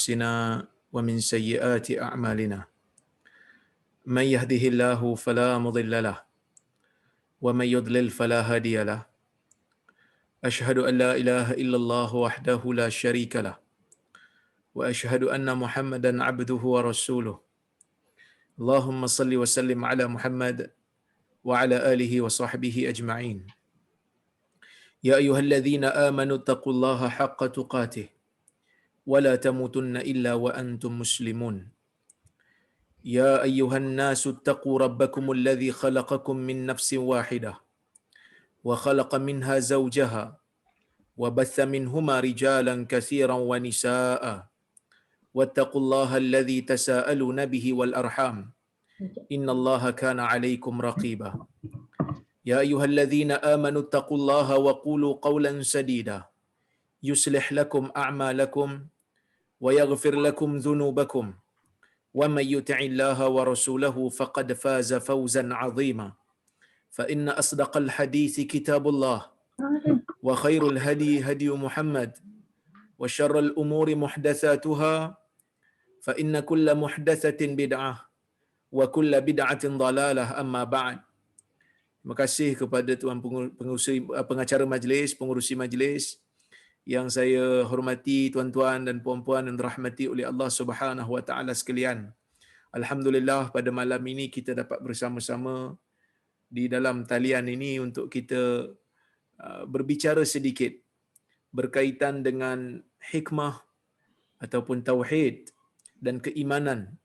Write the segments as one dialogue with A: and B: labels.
A: أنفسنا ومن سيئات أعمالنا من يهده الله فلا مضل له ومن يضلل فلا هادي له أشهد أن لا إله إلا الله وحده لا شريك له وأشهد أن محمدا عبده ورسوله اللهم صل وسلم على محمد وعلى آله وصحبه أجمعين يا أيها الذين آمنوا اتقوا الله حق تقاته ولا تموتن إلا وأنتم مسلمون يا أيها الناس اتقوا ربكم الذي خلقكم من نفس واحدة وخلق منها زوجها وبث منهما رجالا كثيرا ونساء واتقوا الله الذي تساءلون به والأرحام إن الله كان عليكم رقيبا يا أيها الذين آمنوا اتقوا الله وقولوا قولا سديدا يصلح لكم أعمالكم ويغفر لكم ذنوبكم ومن يطع الله ورسوله فقد فاز فوزا عظيما فإن أصدق الحديث كتاب الله وخير الهدي هدي محمد وشر الأمور محدثاتها فإن كل محدثة بدعة وكل بدعة ضلالة أما بعد. Terima kasih kepada tuan pengacara majlis, pengurusi majlis yang saya hormati, tuan-tuan dan puan-puan yang dirahmati oleh Allah Subhanahu wa taala sekalian. Alhamdulillah pada malam ini kita dapat bersama-sama di dalam talian ini untuk kita berbicara sedikit berkaitan dengan hikmah ataupun tauhid dan keimanan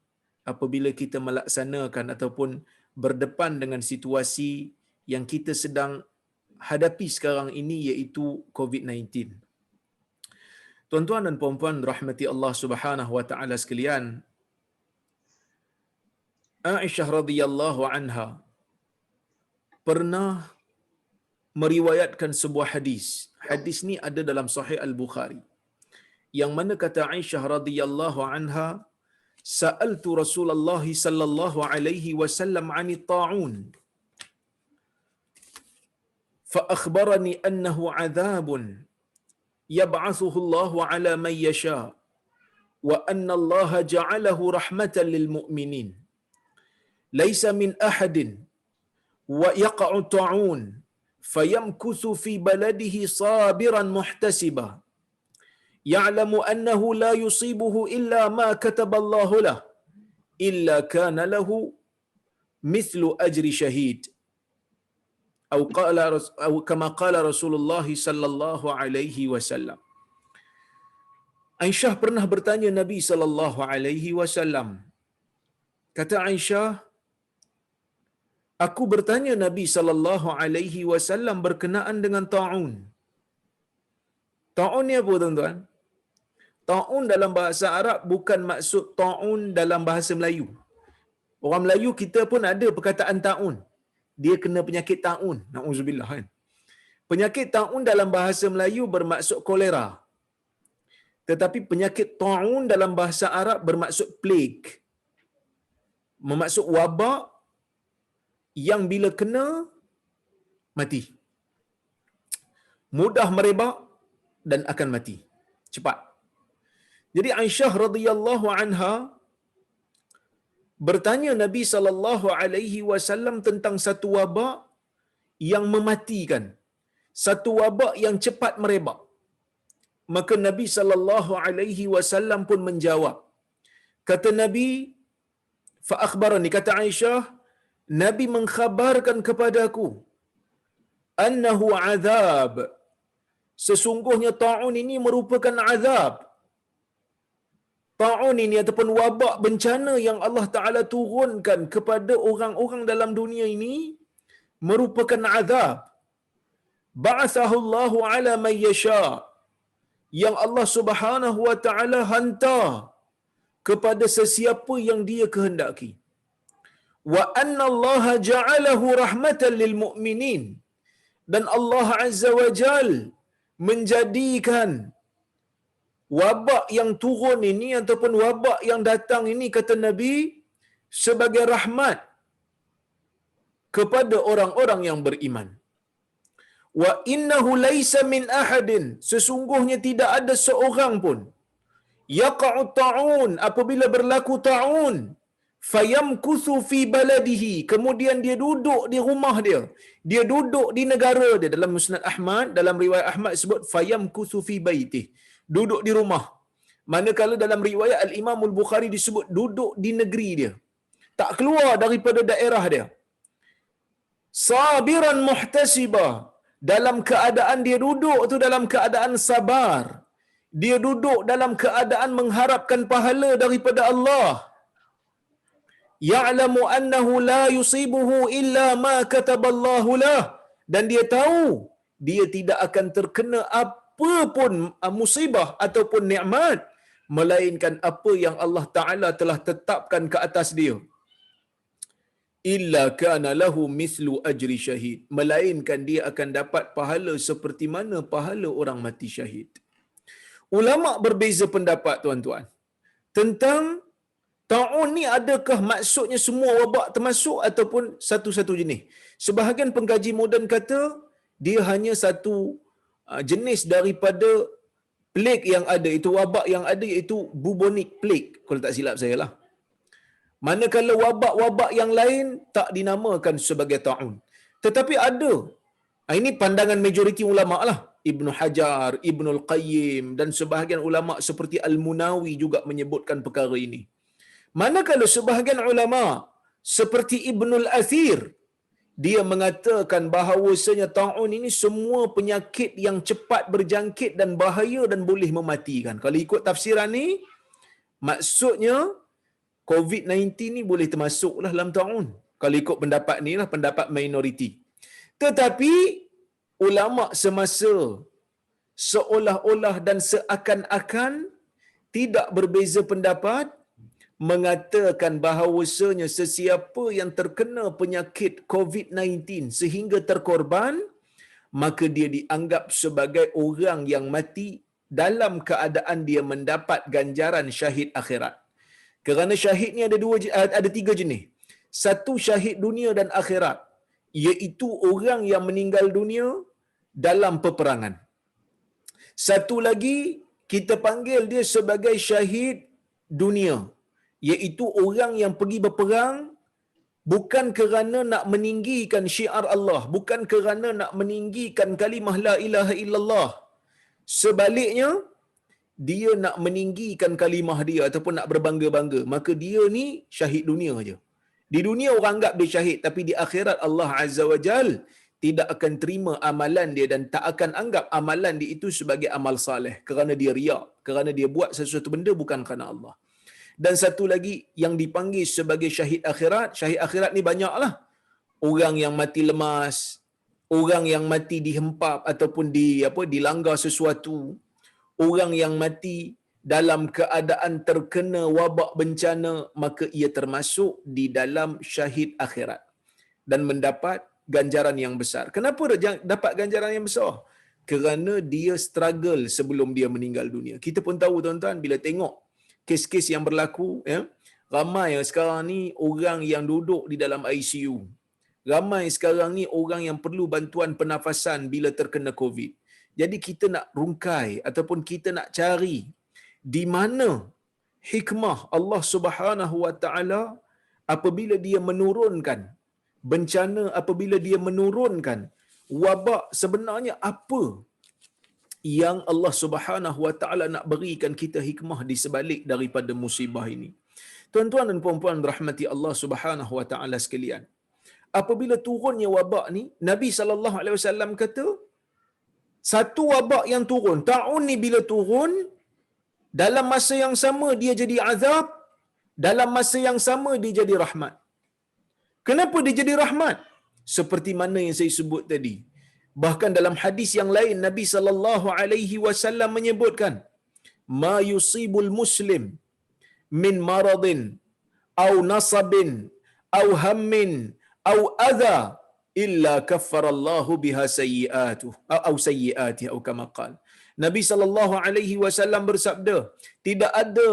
A: apabila kita melaksanakan ataupun berdepan dengan situasi yang kita sedang hadapi sekarang ini, iaitu COVID-19. Tuan-tuan dan puan-puan rahmati Allah Subhanahu wa taala sekalian, Aisyah radhiyallahu anha pernah meriwayatkan sebuah hadis. Hadis ni ada dalam Sahih Al-Bukhari. Yang mana kata Aisyah radhiyallahu anha, sa'altu Rasulullah sallallahu alaihi wasallam 'ani ta'un fa akhbarani annahu 'adzabun yab'athuhu Allah 'ala man yasha wa anna Allah ja'alahu rahmatan lil mu'minin laysa min ahadin wa yaqa'u ta'un fayamkuthu fi baladihi sabiran muhtasiba ya'lamu annahu la yusibuhu illa ma kataballahu lahu illa kana lahu mithlu ajri shahid atau kama qala Rasulullah sallallahu alaihi wasallam. Aisyah pernah bertanya Nabi sallallahu alaihi wasallam. Kata Aisyah, aku bertanya Nabi sallallahu alaihi wasallam berkenaan dengan ta'un. Ta'un ni apa tuan-tuan? Ta'un dalam bahasa Arab bukan maksud ta'un dalam bahasa Melayu. Orang Melayu kita pun ada perkataan ta'un. Dia kena penyakit ta'un. Na'udzubillah kan. Penyakit ta'un dalam bahasa Melayu bermaksud kolera. Tetapi penyakit ta'un dalam bahasa Arab bermaksud plague. Bermaksud wabak yang bila kena mati. Mudah merebak dan akan mati. Cepat. Jadi Aisyah radhiyallahu anha bertanya Nabi sallallahu alaihi wasallam tentang satu wabak yang mematikan, satu wabak yang cepat merebak. Maka Nabi sallallahu alaihi wasallam pun menjawab. Kata Nabi, fa akhbarani, kata Aisyah, Nabi mengkhabarkan kepadaku annahu azab, sesungguhnya ta'un ini merupakan azab. Ta'un ini ataupun wabak bencana yang Allah Ta'ala turunkan kepada orang-orang dalam dunia ini merupakan azab. Ba'athahu Allahu ala man yasha, yang Allah Subhanahu wa Ta'ala hantar kepada sesiapa yang Dia kehendaki. Wa anna Allah ja'alahu rahmatan lil mu'minin, dan Allah Azza wa Jal menjadikan wabak yang turun ini ataupun wabak yang datang ini, kata Nabi, sebagai rahmat kepada orang-orang yang beriman. Wa innahu laisa min ahadin, sesungguhnya tidak ada seorang pun, Yaqa'u ta'un, apabila berlaku ta'un, fayamkuthu fi baladihi, kemudian dia duduk di rumah dia, dia duduk di negara dia. Dalam Musnad Ahmad, dalam riwayat Ahmad sebut fayamkuthu fi baitih, duduk di rumah. Manakala dalam riwayat Al-Imam Al-Bukhari disebut duduk di negeri dia, tak keluar daripada daerah dia. Sabiran muhtasibah, dalam keadaan dia duduk tu dalam keadaan sabar. Dia duduk dalam keadaan mengharapkan pahala daripada Allah. Ya'lamu annahu la yusibuhu illa ma kataballahu lah. Dan dia tahu dia tidak akan terkena apa pun musibah ataupun nikmat melainkan apa yang Allah Ta'ala telah tetapkan ke atas dia. Illa kana lahu mislu ajri syahid, melainkan dia akan dapat pahala seperti mana pahala orang mati syahid. Ulama berbeza pendapat tuan-tuan tentang ta'un ni, adakah maksudnya semua wabak termasuk ataupun satu-satu jenis. Sebahagian pengkaji moden kata dia hanya satu jenis daripada plague yang ada, itu wabak yang ada iaitu bubonic plague kalau tak silap saya lah. Manakala wabak-wabak yang lain tak dinamakan sebagai ta'un. Tetapi ada, ini pandangan majoriti ulama lah. Ibnu Hajar, Ibnul Qayyim dan sebahagian ulama seperti Al-Munawi juga menyebutkan perkara ini. Manakala sebahagian ulama seperti Ibnul Athir, dia mengatakan bahawasanya ta'un ini semua penyakit yang cepat berjangkit dan bahaya dan boleh mematikan. Kalau ikut tafsiran ni, maksudnya COVID-19 ni boleh termasuklah dalam ta'un. Kalau ikut pendapat ni lah, pendapat minoriti. Tetapi ulama semasa seolah-olah dan seakan-akan tidak berbeza pendapat, mengatakan bahawasanya sesiapa yang terkena penyakit COVID-19 sehingga terkorban, maka dia dianggap sebagai orang yang mati dalam keadaan dia mendapat ganjaran syahid akhirat. Kerana syahid ni ada tiga jenis. Satu, syahid dunia dan akhirat, iaitu orang yang meninggal dunia dalam peperangan. Satu lagi kita panggil dia sebagai syahid dunia, iaitu orang yang pergi berperang bukan kerana nak meninggikan syiar Allah, bukan kerana nak meninggikan kalimah la ilaha illallah. Sebaliknya, dia nak meninggikan kalimah dia ataupun nak berbangga-bangga, maka dia ni syahid dunia aja. Di dunia orang anggap dia syahid, tapi di akhirat Allah Azza wa Jal tidak akan terima amalan dia dan tak akan anggap amalan dia itu sebagai amal saleh kerana dia riak, kerana dia buat sesuatu benda bukan kerana Allah. Dan satu lagi yang dipanggil sebagai syahid akhirat. Syahid akhirat ni banyaklah. Orang yang mati lemas, orang yang mati dihempap ataupun dilanggar sesuatu, orang yang mati dalam keadaan terkena wabak bencana, maka ia termasuk di dalam syahid akhirat dan mendapat ganjaran yang besar. Kenapa dapat ganjaran yang besar? Kerana dia struggle sebelum dia meninggal dunia. Kita pun tahu tuan-tuan, bila tengok kes-kes yang berlaku, ya, ramai sekarang ni orang yang duduk di dalam ICU. Ramai sekarang ni orang yang perlu bantuan pernafasan bila terkena COVID. Jadi kita nak rungkai ataupun kita nak cari di mana hikmah Allah Subhanahu wa taala apabila dia menurunkan bencana, apabila dia menurunkan wabak, sebenarnya apa yang Allah Subhanahu wa taala nak berikan kita hikmah di sebalik daripada musibah ini. Tuan-tuan dan puan-puan rahmati Allah Subhanahu wa taala sekalian, apabila turunnya wabak ni, Nabi sallallahu alaihi wasallam kata, satu wabak yang turun, ta'un ni bila turun, dalam masa yang sama dia jadi azab, dalam masa yang sama dia jadi rahmat. Kenapa dia jadi rahmat? Seperti mana yang saya sebut tadi. Bahkan dalam hadis yang lain Nabi sallallahu alaihi wasallam menyebutkan, ma yusibul muslim min maradin au nasabin au hammin au adha illa kaffarallahu biha sayyi'atuh au sayyi'atihi atau kama qala. Nabi sallallahu alaihi wasallam bersabda, tidak ada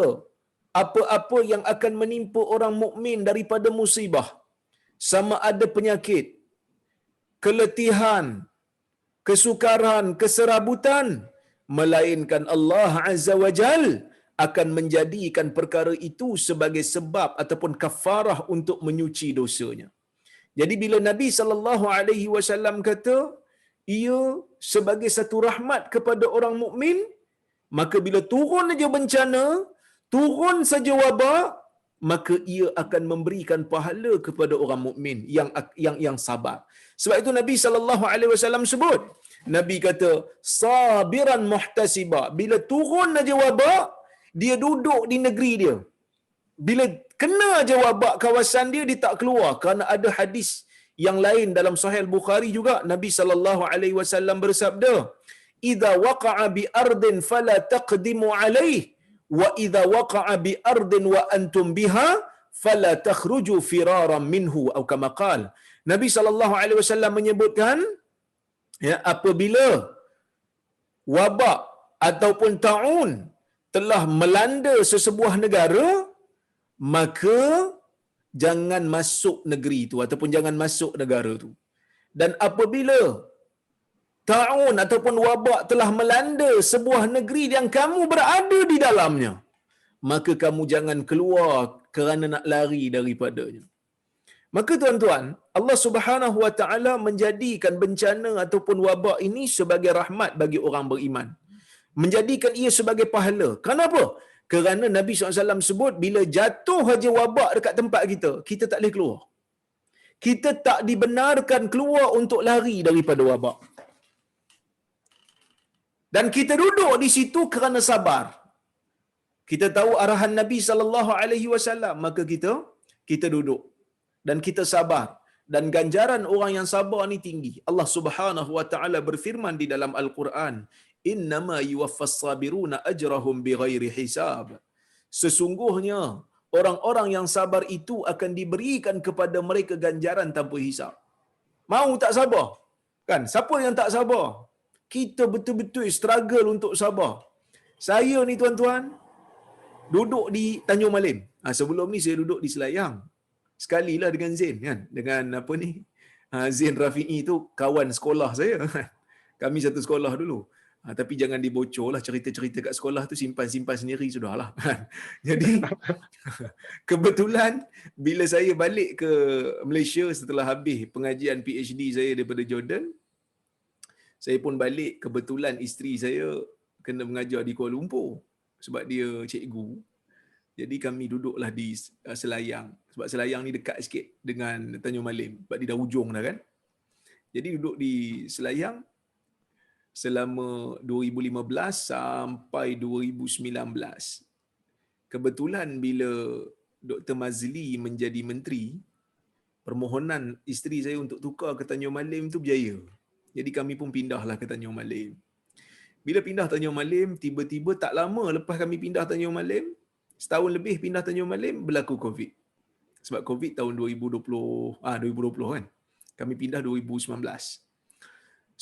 A: apa-apa yang akan menimpa orang mukmin daripada musibah, sama ada penyakit, keletihan, kesukaran, keserabutan, melainkan Allah Azza wa Jal akan menjadikan perkara itu sebagai sebab ataupun kafarah untuk menyuci dosanya. Jadi bila Nabi sallallahu alaihi wasallam kata ia sebagai satu rahmat kepada orang mukmin, maka bila turun saja bencana, turun saja wabak, maka ia akan memberikan pahala kepada orang mukmin yang sabar. Sebab itu Nabi sallallahu alaihi wasallam sebut, Nabi kata sabiran muhtasiba, bila turun saja wabak, dia duduk di negeri dia. Bila kena aja wabak kawasan dia, dia tak keluar. Kerana ada hadis yang lain dalam Sahih Bukhari juga, Nabi sallallahu alaihi wasallam bersabda, "Idza waqa'a bi ardin fala taqdimu alaihi, wa idza waqa'a bi ardin wa antum biha fala takhruju firaran minhu," atau kama qala. Nabi sallallahu alaihi wasallam menyebutkan, ya, apabila wabak ataupun taun telah melanda sesebuah negara, maka jangan masuk negeri itu ataupun jangan masuk negara itu. Dan apabila taun ataupun wabak telah melanda sebuah negeri yang kamu berada di dalamnya, maka kamu jangan keluar kerana nak lari daripadanya. Maka tuan-tuan, Allah Subhanahu wa taala menjadikan bencana ataupun wabak ini sebagai rahmat bagi orang beriman. Menjadikan ia sebagai pahala. Kenapa? Kerana Nabi SAW sebut, bila jatuh saja wabak dekat tempat kita, kita tak boleh keluar. Kita tak dibenarkan keluar untuk lari daripada wabak. Dan kita duduk di situ kerana sabar. Kita tahu arahan Nabi SAW, maka kita duduk. Dan kita sabar. Dan ganjaran orang yang sabar ni tinggi. Allah Subhanahu wa taala berfirman di dalam Al-Quran, "Innama yuwaffas sabiruna ajrahum bighairi hisab." Sesungguhnya orang-orang yang sabar itu akan diberikan kepada mereka ganjaran tanpa hisab. Mau tak sabar? Kan? Siapa yang tak sabar? Kita betul-betul struggle untuk sabar. Saya ni tuan-tuan duduk di Tanjung Malim. Sebelum ni saya duduk di Selayang. Sekalilah dengan Zain, kan? Dengan apa ni? Zain Rafi'i tu kawan sekolah saya. Kami satu sekolah dulu. Tapi jangan dibocorlah cerita-cerita kat sekolah tu, simpan-simpan sendiri sudahlah. Jadi kebetulan bila saya balik ke Malaysia setelah habis pengajian PhD saya daripada Jordan, saya pun balik, kebetulan isteri saya kena mengajar di Kuala Lumpur sebab dia cikgu. Jadi kami duduklah di Selayang. Sebab Selayang ni dekat sikit dengan Tanjung Malim. Sebab dia dah hujung dah kan. Jadi duduk di Selayang selama 2015 sampai 2019. Kebetulan bila Dr. Mazli menjadi menteri, permohonan isteri saya untuk tukar ke Tanjung Malim tu berjaya. Jadi kami pun pindahlah ke Tanjung Malim. Bila pindah Tanjung Malim, tiba-tiba tak lama lepas kami pindah Tanjung Malim, setahun lebih pindah Tanjung Malim, berlaku COVID. Sebab COVID tahun 2020 kan. Kami pindah 2019.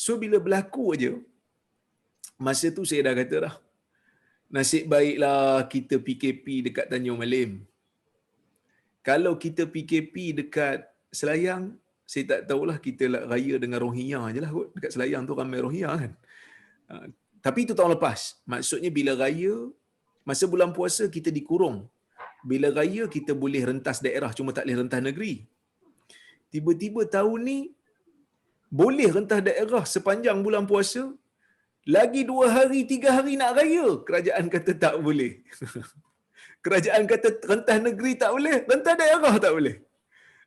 A: So bila berlaku aja, masa tu saya dah kata dah, nasib baiklah kita PKP dekat Tanjung Malim. Kalau kita PKP dekat Selayang, saya tak tahulah, kita raya dengan Rohingya je lah kot. Dekat Selayang tu ramai Rohingya kan. Tapi itu tahun lepas. Maksudnya bila raya, masa bulan puasa kita dikurung. Bila raya kita boleh rentas daerah, cuma tak boleh rentas negeri. Tiba-tiba tahun ni boleh rentas daerah sepanjang bulan puasa. Lagi 2 hari, 3 hari nak raya, kerajaan kata tak boleh. Kerajaan kata rentas negeri tak boleh, rentas daerah tak boleh.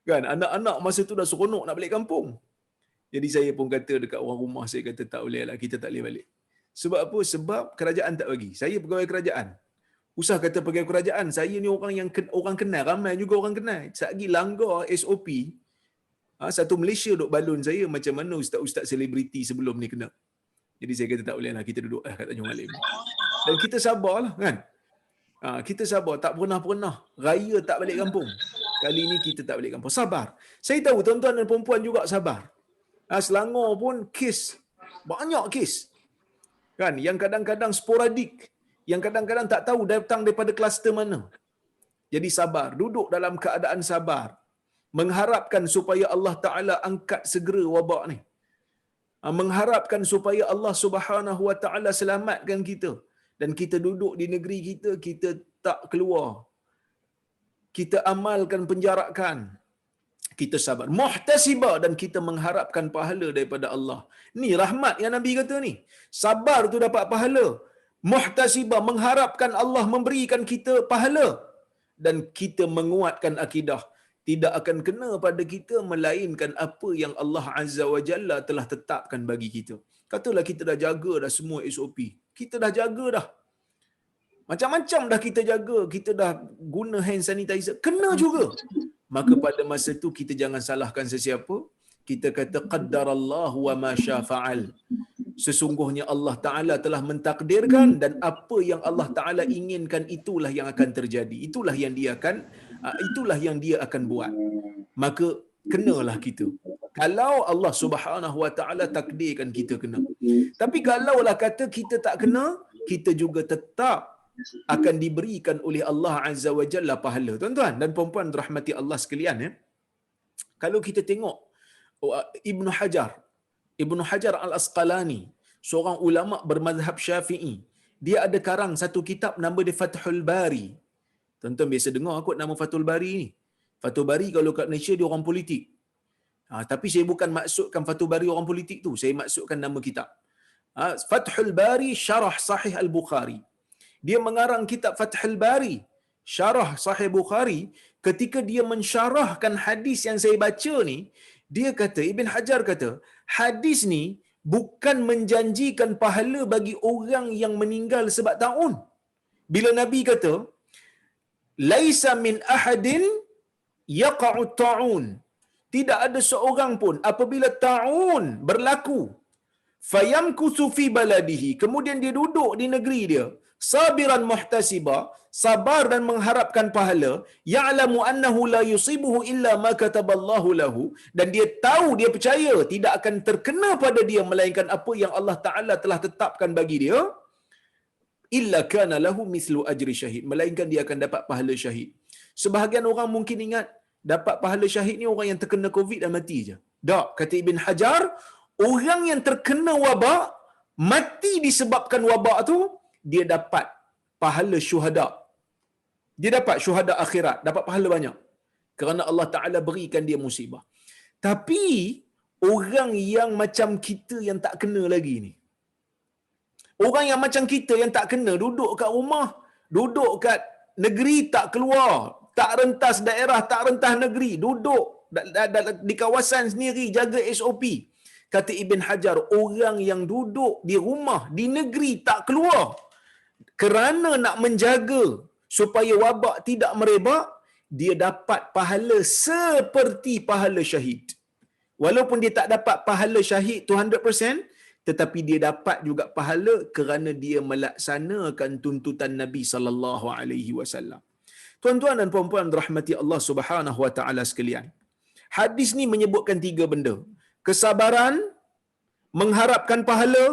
A: Kan, anak-anak masa tu dah seronok nak balik kampung. Jadi saya pun kata dekat orang rumah, saya kata tak boleh lah, kita tak boleh balik. Sebab apa? Sebab kerajaan tak bagi. Saya pegawai kerajaan. Usah kata pegawai kerajaan, saya ni orang kenal, ramai juga orang kenal. Satgi langgar SOP, satu Malaysia duk balun saya macam mana ustaz-ustaz selebriti sebelum ni kena. Jadi saya kata tak boleh lah, kita duduk kat Tanjung Malim. Dan kita sabarlah kan. Kita sabar, tak pernah raya tak balik kampung. Kali ni kita tak balik kampung. Sabar. Saya tahu tuan-tuan dan puan-puan juga sabar. Selangor pun kes, banyak kes. Kan, yang kadang-kadang sporadik, yang kadang-kadang tak tahu datang daripada kluster mana. Jadi sabar, duduk dalam keadaan sabar, mengharapkan supaya Allah Ta'ala angkat segera wabak ni. Mengharapkan supaya Allah Subhanahu Wa Ta'ala selamatkan kita dan kita duduk di negeri kita, kita tak keluar, kita amalkan penjarakan, kita sabar, muhtasiba, dan kita mengharapkan pahala daripada Allah. Ni rahmat yang Nabi kata ni. Sabar tu dapat pahala. Muhtasiba, mengharapkan Allah memberikan kita pahala, dan kita menguatkan akidah. Tidak akan kena pada kita melainkan apa yang Allah Azza wa Jalla telah tetapkan bagi kita. Katalah kita dah jaga dah semua SOP. Kita dah jaga dah. Macam-macam dah kita jaga, kita dah guna hand sanitizer, kena juga. Maka pada masa tu kita jangan salahkan sesiapa. Kita kata qaddarallahu wa ma syaa fa'al. Sesungguhnya Allah Taala telah mentakdirkan, dan apa yang Allah Taala inginkan itulah yang akan terjadi. Itulah yang dia akan buat. Maka kenalah kita. Kalau Allah Subhanahu wa taala takdirkan kita kena. Tapi kalaulah kata kita tak kena, kita juga tetap akan diberikan oleh Allah Azza wa Jalla pahala. Tuan-tuan dan puan-puan rahmati Allah sekalian, ya. Kalau kita tengok Ibnu Hajar Al-Asqalani, seorang ulama bermazhab Syafi'i, dia ada karang satu kitab nama dia Fathul Bari. Tuan-tuan biasa dengar kot nama Fathul Bari ni. Fathul Bari kalau kat Malaysia dia orang politik. Tapi saya bukan maksudkan Fathul Bari orang politik tu, saya maksudkan nama kitab. Fathul Bari Syarah Sahih Al-Bukhari. Dia mengarang kitab Fathul Bari Syarah Sahih Bukhari. Ketika dia mensyarahkan hadis yang saya baca ni, dia kata, Ibn Hajar kata, hadis ni bukan menjanjikan pahala bagi orang yang meninggal sebab taun. Bila Nabi kata, laisa min ahadin yaqa'u ta'un, tidak ada seorang pun apabila ta'un berlaku, fayamkusu fi baladihi, kemudian dia duduk di negeri dia, sabiran muhtasiba, sabar dan mengharapkan pahala, ya'lamu annahu la yusibuhu illa ma kataballahu lahu, dan dia tahu, dia percaya tidak akan terkena pada dia melainkan apa yang Allah Taala telah tetapkan bagi dia, illa kana lahu mithlu ajri syahid, melainkan dia akan dapat pahala syahid. Sebahagian orang mungkin ingat dapat pahala syahid ni orang yang terkena COVID dan mati je. Tak, kata Ibn Hajar, orang yang terkena wabak, mati disebabkan wabak tu, dia dapat pahala syuhada. Dia dapat syuhada akhirat, dapat pahala banyak. Kerana Allah Ta'ala berikan dia musibah. Tapi, orang yang macam kita yang tak kena lagi ni, orang yang macam kita yang tak kena, duduk kat rumah, duduk kat negeri, tak keluar, tak rentas daerah, tak rentas negeri, duduk di kawasan sendiri, jaga SOP. Kata Ibn Hajar, orang yang duduk di rumah, di negeri, tak keluar, kerana nak menjaga supaya wabak tidak merebak, dia dapat pahala seperti pahala syahid. Walaupun dia tak dapat pahala syahid tu 100%, tetapi dia dapat juga pahala kerana dia melaksanakan tuntutan Nabi sallallahu alaihi wasallam. Tuan-tuan dan puan-puan rahmati Allah Subhanahu wa taala sekalian. Hadis ni menyebutkan 3 benda. Kesabaran, mengharapkan pahala,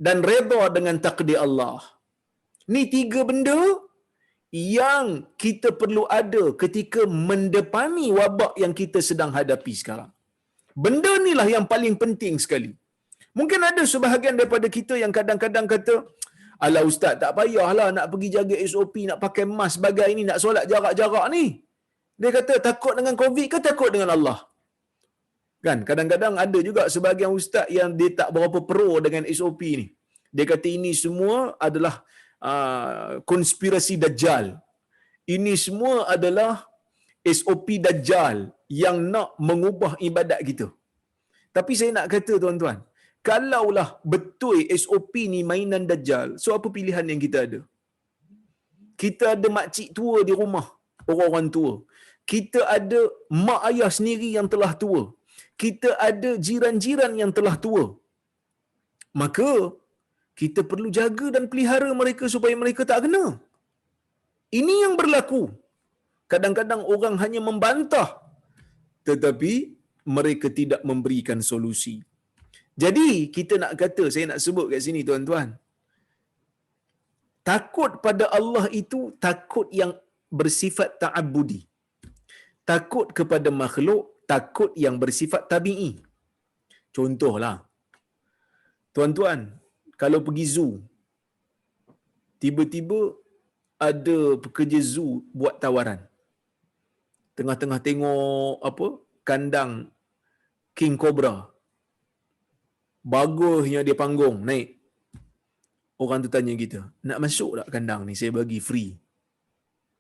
A: dan redha dengan takdir Allah. Ni 3 benda yang kita perlu ada ketika mendepani wabak yang kita sedang hadapi sekarang. Benda inilah yang paling penting sekali. Mungkin ada sebahagian daripada kita yang kadang-kadang kata, alah ustaz, tak payahlah nak pergi jaga SOP, nak pakai mask sebagai ni, nak solat jarak-jarak ni. Dia kata takut dengan COVID ke takut dengan Allah? Kan, kadang-kadang ada juga sebahagian ustaz yang dia tak berapa pro dengan SOP ni. Dia kata ini semua adalah konspirasi Dajjal. Ini semua adalah SOP Dajjal yang nak mengubah ibadat kita. Tapi saya nak kata tuan-tuan, kalaulah betul SOP ni mainan Dajjal, so apa pilihan yang kita ada? Kita ada makcik tua di rumah, orang-orang tua. Kita ada mak ayah sendiri yang telah tua. Kita ada jiran-jiran yang telah tua. Maka kita perlu jaga dan pelihara mereka supaya mereka tak kena. Ini yang berlaku. Kadang-kadang orang hanya membantah, tetapi mereka tidak memberikan solusi. Jadi kita nak kata, saya nak sebut kat sini tuan-tuan, takut pada Allah itu takut yang bersifat ta'abbudi. Takut kepada makhluk, takut yang bersifat tabi'i. Contohlah, tuan-tuan, kalau pergi zoo, tiba-tiba ada pekerja zoo buat tawaran. Tengah-tengah tengok kandang king cobra. Bagusnya dia panggung naik. Orang tu tanya kita, nak masuk tak kandang ni? Saya bagi free.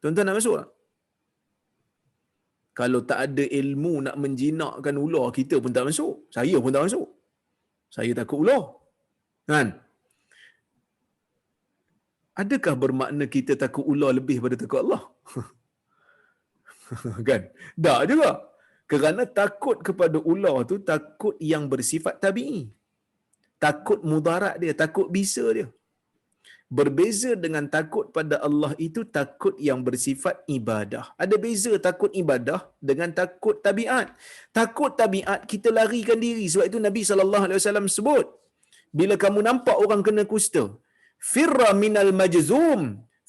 A: Tuan-tuan nak masuk tak? Kalau tak ada ilmu nak menjinakkan ular, kita pun tak masuk. Saya pun tak masuk. Saya takut ular. Kan? Adakah bermakna kita takut ular lebih pada takut Allah? Kan? Tak juga. Kerana takut kepada ular tu takut yang bersifat tabi'i. Takut mudarat dia, takut bisa dia. Berbeza dengan takut pada Allah itu takut yang bersifat ibadah. Ada beza takut ibadah dengan takut tabiat. Takut tabiat kita larikan diri. Sebab itu Nabi SAW sebut, bila kamu nampak orang kena kusta, firra minal majzum,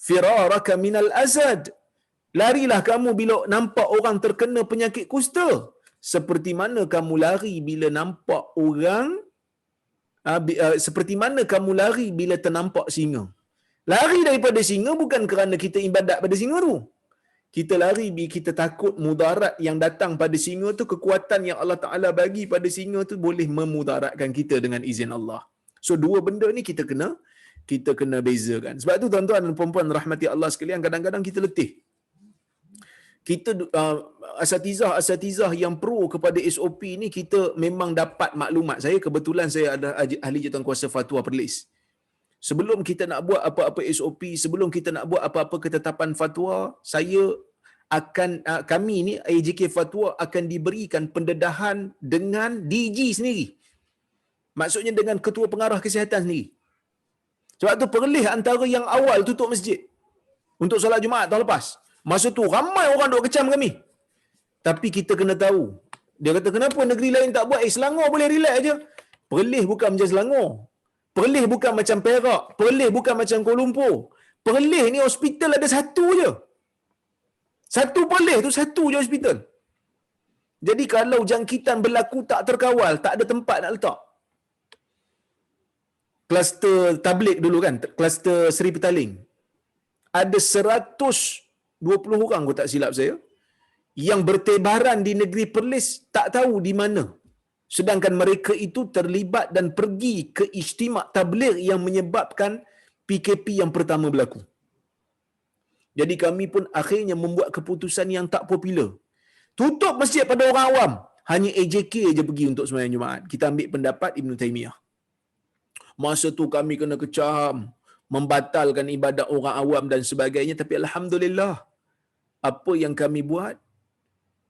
A: firaraka minal asad. Larilah kamu bila nampak orang terkena penyakit kusta, seperti mana kamu lari bila nampak orang seperti mana kamu lari bila ternampak singa. Lari daripada singa bukan kerana kita ibadat pada singa tu. Kita lari bila kita takut mudarat yang datang pada singa tu, kekuatan yang Allah Ta'ala bagi pada singa tu boleh memudaratkan kita dengan izin Allah. So dua benda ni kita kena bezakan. Sebab tu tuan-tuan dan puan-puan rahmati Allah sekalian, kadang-kadang kita letih. Kita asatizah yang pro kepada SOP ni, kita memang dapat maklumat. Saya kebetulan saya ada ahli jawatankuasa fatwa Perlis. Sebelum kita nak buat apa-apa SOP, sebelum kita nak buat apa-apa ketetapan fatwa, kami ni AJK Fatwa akan diberikan pendedahan dengan DG sendiri. Maksudnya dengan ketua pengarah kesihatan sendiri. Sebab tu Perlis antara yang awal tutup masjid untuk solat Jumaat tahun lepas. Masa tu ramai orang duk kecam kami. Tapi kita kena tahu. Dia kata, kenapa negeri lain tak buat? Selangor boleh relax aje. Perlis bukan macam Selangor. Perlis bukan macam Perak. Perlis bukan macam Kuala Lumpur. Perlis ni hospital ada satu je. Satu Perlis tu satu je hospital. Jadi kalau jangkitan berlaku tak terkawal, tak ada tempat nak letak. Kluster tablik dulu kan, kluster Seri Petaling. Ada 120 orang, aku tak silap saya, yang bertebaran di negeri Perlis tak tahu di mana. Sedangkan mereka itu terlibat dan pergi ke ijtimak tabligh yang menyebabkan PKP yang pertama berlaku. Jadi kami pun akhirnya membuat keputusan yang tak popular. Tutup masjid pada orang awam. Hanya AJK je pergi untuk sembahyang Jumaat. Kita ambil pendapat Ibn Taymiyah. Masa tu kami kena kecam, membatalkan ibadat orang awam dan sebagainya. Tapi Alhamdulillah, apa yang kami buat,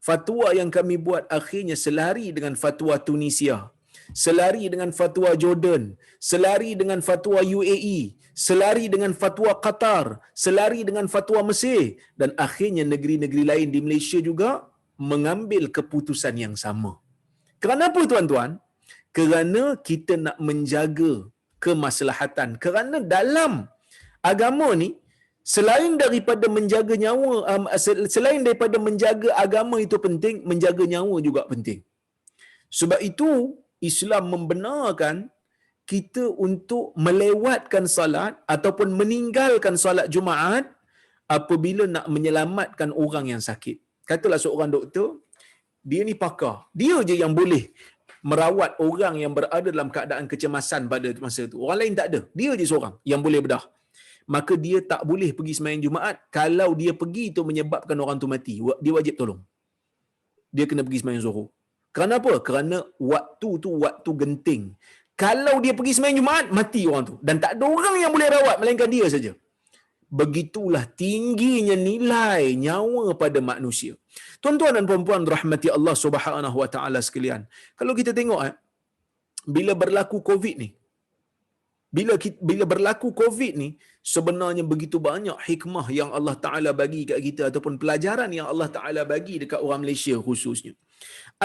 A: fatwa yang kami buat akhirnya selari dengan fatwa Tunisia, selari dengan fatwa Jordan, selari dengan fatwa UAE, selari dengan fatwa Qatar, selari dengan fatwa Mesir, dan akhirnya negeri-negeri lain di Malaysia juga mengambil keputusan yang sama. Kenapa tuan-tuan? Kerana kita nak menjaga kemaslahatan. Kerana dalam agama ni, selain daripada menjaga nyawa, selain daripada menjaga agama itu penting, menjaga nyawa juga penting. Sebab itu Islam membenarkan kita untuk melewatkan salat ataupun meninggalkan salat Jumaat apabila nak menyelamatkan orang yang sakit. Katalah seorang doktor, dia ni pakar, dia je yang boleh merawat orang yang berada dalam keadaan kecemasan pada masa tu. Orang lain tak ada, dia je seorang yang boleh bedah. Maka dia tak boleh pergi sembahyang Jumaat. Kalau dia pergi itu menyebabkan orang tu mati, dia wajib tolong. Dia kena pergi sembahyang Zuhur. Kenapa? Kerana waktu tu waktu genting. Kalau dia pergi sembahyang Jumaat, mati orang tu. Dan tak ada orang yang boleh rawat melainkan dia saja. Begitulah tingginya nilai nyawa pada manusia. Tuan-tuan dan puan-puan rahmati Allah Subhanahu wa taala sekalian. Kalau kita tengok bila berlaku Covid ni, bila berlaku Covid ni, sebenarnya begitu banyak hikmah yang Allah Ta'ala bagi kat kita ataupun pelajaran yang Allah Ta'ala bagi dekat orang Malaysia khususnya.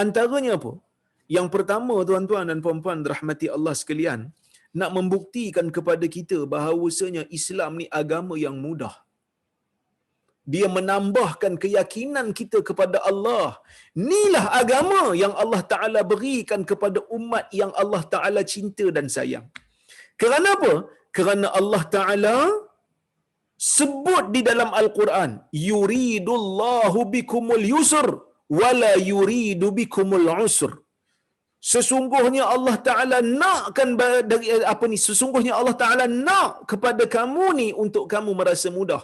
A: Antaranya apa? Yang pertama tuan-tuan dan puan-puan rahmati Allah sekalian, nak membuktikan kepada kita bahawasanya Islam ni agama yang mudah. Dia menambahkan keyakinan kita kepada Allah. Inilah agama yang Allah Ta'ala berikan kepada umat yang Allah Ta'ala cinta dan sayang. Kerana apa? Kerana Allah Ta'ala sebut di dalam Al-Quran, yuridullahu bikumul yusr wala yuridu bikumul usr. Sesungguhnya Allah Taala nakkan dari apa ni? Sesungguhnya Allah Taala nak kepada kamu ni untuk kamu merasa mudah,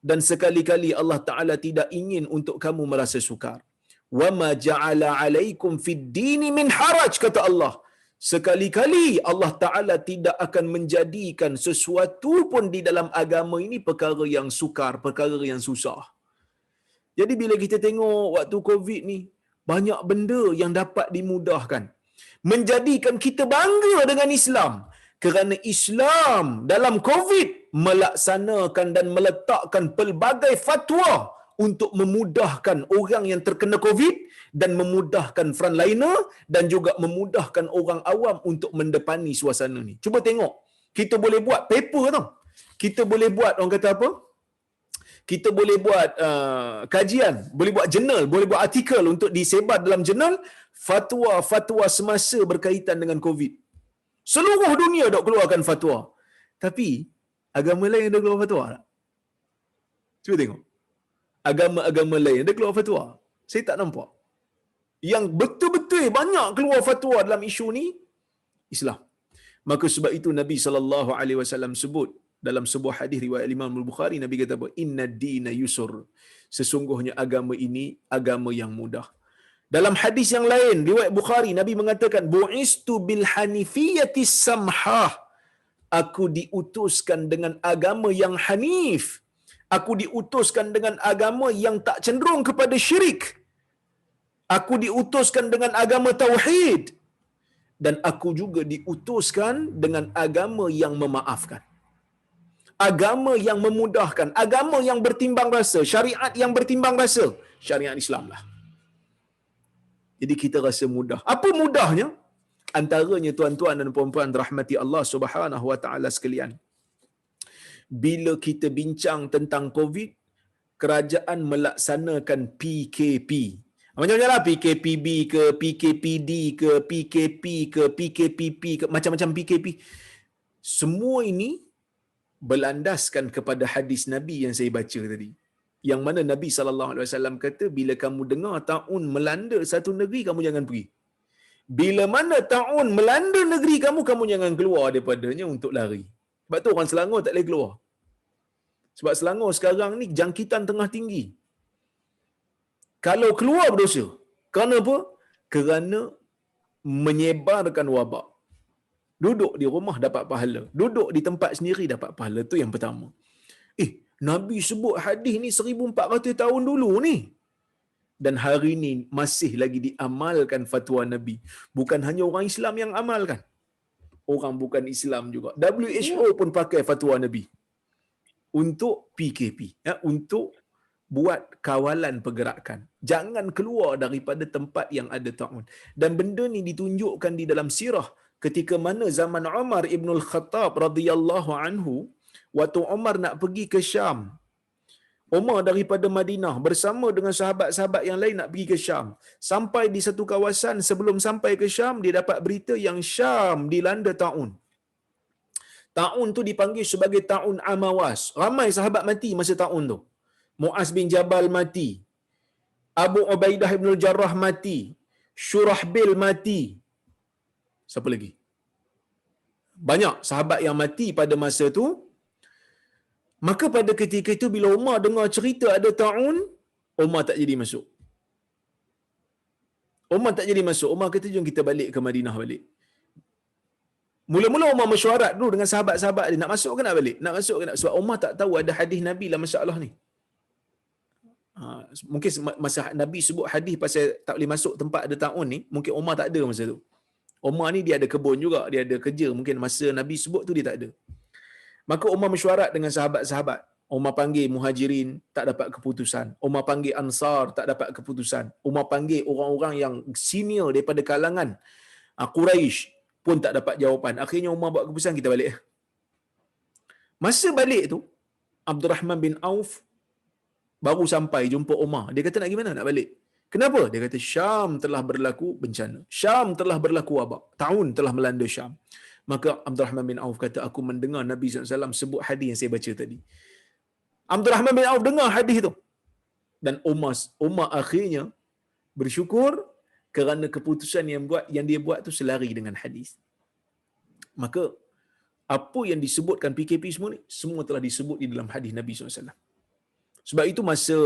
A: dan sekali-kali Allah Taala tidak ingin untuk kamu merasa sukar. Wa ma ja'ala 'alaikum fid dini min haraj, kata Allah. Sekali-kali Allah Taala tidak akan menjadikan sesuatu pun di dalam agama ini perkara yang sukar, perkara yang susah. Jadi bila kita tengok waktu Covid ni, banyak benda yang dapat dimudahkan, menjadikan kita bangga dengan Islam, kerana Islam dalam Covid melaksanakan dan meletakkan pelbagai fatwa untuk memudahkan orang yang terkena Covid dan memudahkan frontliner dan juga memudahkan orang awam untuk mendepani suasana ni. Cuba tengok, kita boleh buat paper tau. Kita boleh buat, orang kata apa? Kita boleh buat kajian, boleh buat jurnal, boleh buat artikel untuk disebar dalam jurnal fatwa-fatwa semasa berkaitan dengan Covid. Seluruh dunia dah keluarkan fatwa. Tapi agama lain dah keluar fatwa tak? Cuba tengok. Agama-agama lain dah keluar fatwa. Saya tak nampak. Yang betul-betul banyak keluar fatwa dalam isu ni Islam. Maka sebab itu Nabi SAW sebut dalam sebuah hadis riwayat Imam Al-Bukhari, Nabi kata apa? Inna dina yusur. Sesungguhnya agama ini agama yang mudah. Dalam hadis yang lain riwayat Bukhari, Nabi mengatakan bu'istu bil hanifiyati samhah. Aku diutuskan dengan agama yang hanif. Aku diutuskan dengan agama yang tak cenderung kepada syirik. Aku diutuskan dengan agama tauhid. Dan aku juga diutuskan dengan agama yang memaafkan. Agama yang memudahkan, agama yang bertimbang rasa, syariat yang bertimbang rasa, syariat Islam lah. Jadi kita rasa mudah. Apa mudahnya? Antaranya tuan-tuan dan puan-puan rahmati Allah Subhanahu wa taala sekalian. Bila kita bincang tentang Covid, kerajaan melaksanakan PKP. Macam-macam lah, PKPB ke, PKPD ke, PKP ke, PKPP ke, macam-macam PKP. Semua ini berlandaskan kepada hadis Nabi yang saya baca tadi. Yang mana Nabi SAW kata, bila kamu dengar taun melanda satu negeri, kamu jangan pergi. Bila mana taun melanda negeri kamu, kamu jangan keluar daripadanya untuk lari. Sebab tu orang Selangor tak boleh keluar. Sebab Selangor sekarang ni jangkitan tengah tinggi. Kalau keluar berdosa. Kerana apa? Kerana menyebarkan wabak. Duduk di rumah dapat pahala. Duduk di tempat sendiri dapat pahala. Itu yang pertama. Nabi sebut hadis ni 1400 tahun dulu ni. Dan hari ni masih lagi diamalkan fatwa Nabi. Bukan hanya orang Islam yang amalkan. Orang bukan Islam juga. WHO pun pakai fatwa Nabi. Untuk PKP. Untuk buat kawalan pergerakan. Jangan keluar daripada tempat yang ada ta'un. Dan benda ni ditunjukkan di dalam sirah ketika mana zaman Umar Ibn Al-Khattab radhiyallahu anhu, waktu Umar nak pergi ke Syam. Umar daripada Madinah bersama dengan sahabat-sahabat yang lain nak pergi ke Syam. Sampai di satu kawasan, sebelum sampai ke Syam, dia dapat berita yang Syam dilanda ta'un. Ta'un tu dipanggil sebagai ta'un Amawas. Ramai sahabat mati masa ta'un tu. Muaz bin Jabal mati. Abu Ubaidah bin Al-Jarrah mati. Syurahbil mati. Siapa lagi? Banyak sahabat yang mati pada masa tu. Maka pada ketika itu bila Umar dengar cerita ada ta'un, Umar tak jadi masuk. Umar tak jadi masuk. Umar kata jom kita balik ke Madinah balik. Mula-mula Umar mesyuarat dulu dengan sahabat-sahabat dia, nak masuk ke nak balik? Nak masuk ke nak? Sebab Umar tak tahu ada hadis Nabi dalam masalah ni. Mungkin masa Nabi sebut hadis pasal tak boleh masuk tempat ada ta'un ni, mungkin Umar tak ada masa tu. Umar ni dia ada kebun juga, dia ada kerja, mungkin masa Nabi sebut tu dia tak ada. Maka Umar mesyuarat dengan sahabat-sahabat. Umar panggil Muhajirin, tak dapat keputusan. Umar panggil Ansar, tak dapat keputusan. Umar panggil orang-orang yang senior daripada kalangan Quraisy pun tak dapat jawapan. Akhirnya Umar buat keputusan, kita balik. Masa balik tu, Abdurrahman bin Auf baru sampai jumpa Umar. Dia kata nak gimana nak balik? Kenapa? Dia kata Syam telah berlaku bencana. Syam telah berlaku wabak. Ta'un telah melanda Syam. Maka Abdurrahman bin Auf kata, aku mendengar Nabi SAW sebut hadis yang saya baca tadi. Abdul Rahman bin Auf dengar hadis tu. Dan Umar akhirnya bersyukur kerana keputusan yang dia buat tu selari dengan hadis. Maka apa yang disebutkan PKP semua ni semua telah disebut di dalam hadis Nabi SAW. Sebab itu masa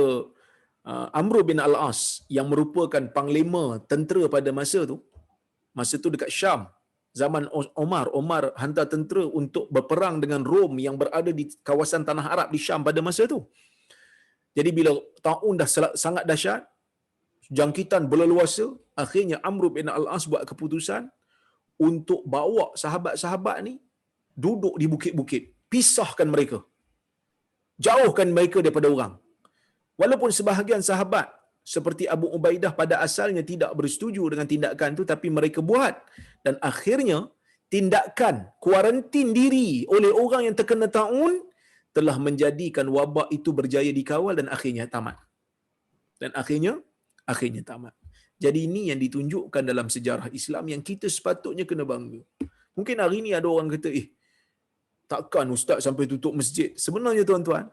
A: Amr bin Al-As yang merupakan panglima tentera pada masa tu dekat Syam, zaman Omar hantar tentera untuk berperang dengan Rom yang berada di kawasan tanah Arab di Syam pada masa tu. Jadi bila taun dah sangat dahsyat, jangkitan berleluasa, akhirnya Amr bin Al-As buat keputusan untuk bawa sahabat-sahabat ni duduk di bukit-bukit, pisahkan mereka, jauhkan mereka daripada orang. Walaupun sebahagian sahabat seperti Abu Ubaidah pada asalnya tidak bersetuju dengan tindakan itu, tapi mereka buat. Dan akhirnya tindakan kuarantin diri oleh orang yang terkena taun telah menjadikan wabak itu berjaya dikawal dan akhirnya tamat. Tamat. Jadi ini yang ditunjukkan dalam sejarah Islam yang kita sepatutnya kena bangga. Mungkin hari ini ada orang kata, takkan ustaz sampai tutup masjid. Sebenarnya tuan-tuan,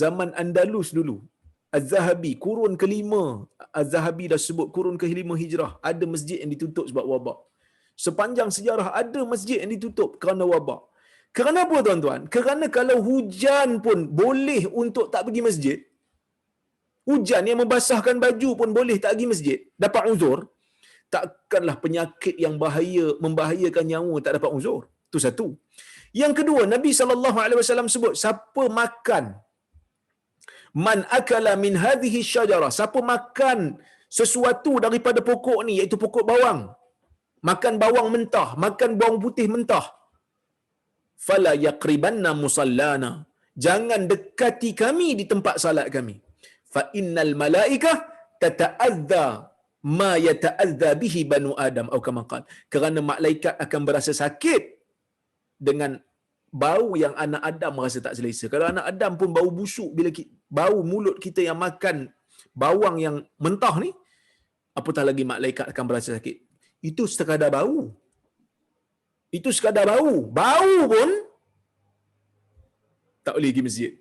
A: zaman Andalus dulu, Az-Zahabi, kurun kelima, Az-Zahabi dah sebut kurun kelima hijrah, ada masjid yang ditutup sebab wabak. Sepanjang sejarah ada masjid yang ditutup kerana wabak. Kerana apa tuan-tuan? Kerana kalau hujan pun boleh untuk tak pergi masjid, hujan yang membasahkan baju pun boleh tak pergi masjid, dapat uzur, takkanlah penyakit yang membahayakan nyawa tak dapat uzur. Itu satu. Yang kedua, Nabi SAW sebut, siapa makan, man akala min hadhihi syajara, siapa makan sesuatu daripada pokok ni, iaitu pokok bawang, makan bawang mentah, makan bawang putih mentah, fala yaqribanna musallana, jangan dekati kami di tempat salat kami, fa innal malaikah tata'adza ma yata'adza bihi banu adam, atau kama qala, kerana malaikat akan berasa sakit dengan bau yang anak Adam merasa tak selesa. Kalau anak Adam pun bau busuk bila bau mulut kita yang makan bawang yang mentah ni, apatah lagi malaikat akan berasa sakit. Itu sekadar bau. Bau pun tak boleh pergi masjid.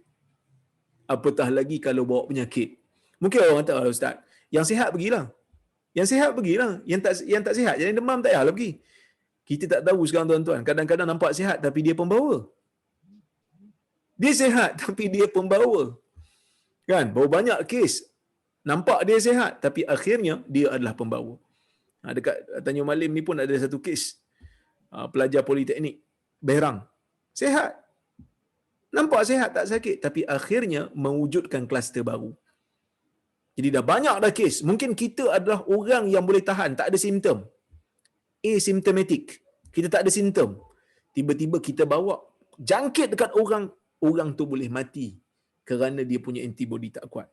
A: Apatah lagi kalau bawa penyakit. Mungkin orang kata, ustaz, yang sihat pergilah. Yang tak sihat, jadi demam tak payahlah pergi. Kita tak tahu sekarang tuan-tuan, kadang-kadang nampak sihat tapi dia pembawa. Dia sihat tapi dia pembawa. Kan? Baru banyak kes nampak dia sihat tapi akhirnya dia adalah pembawa. Dekat Tanjung Malim ni pun ada satu kes pelajar politeknik Berang. Sihat. Nampak sihat, tak sakit, tapi akhirnya mewujudkan kluster baru. Jadi dah banyak dah kes. Mungkin kita adalah orang yang boleh tahan, tak ada simptom. Asymptomatic. Kita tak ada simptom. Tiba-tiba kita bawa jangkit dekat orang tu boleh mati kerana dia punya antibody tak kuat.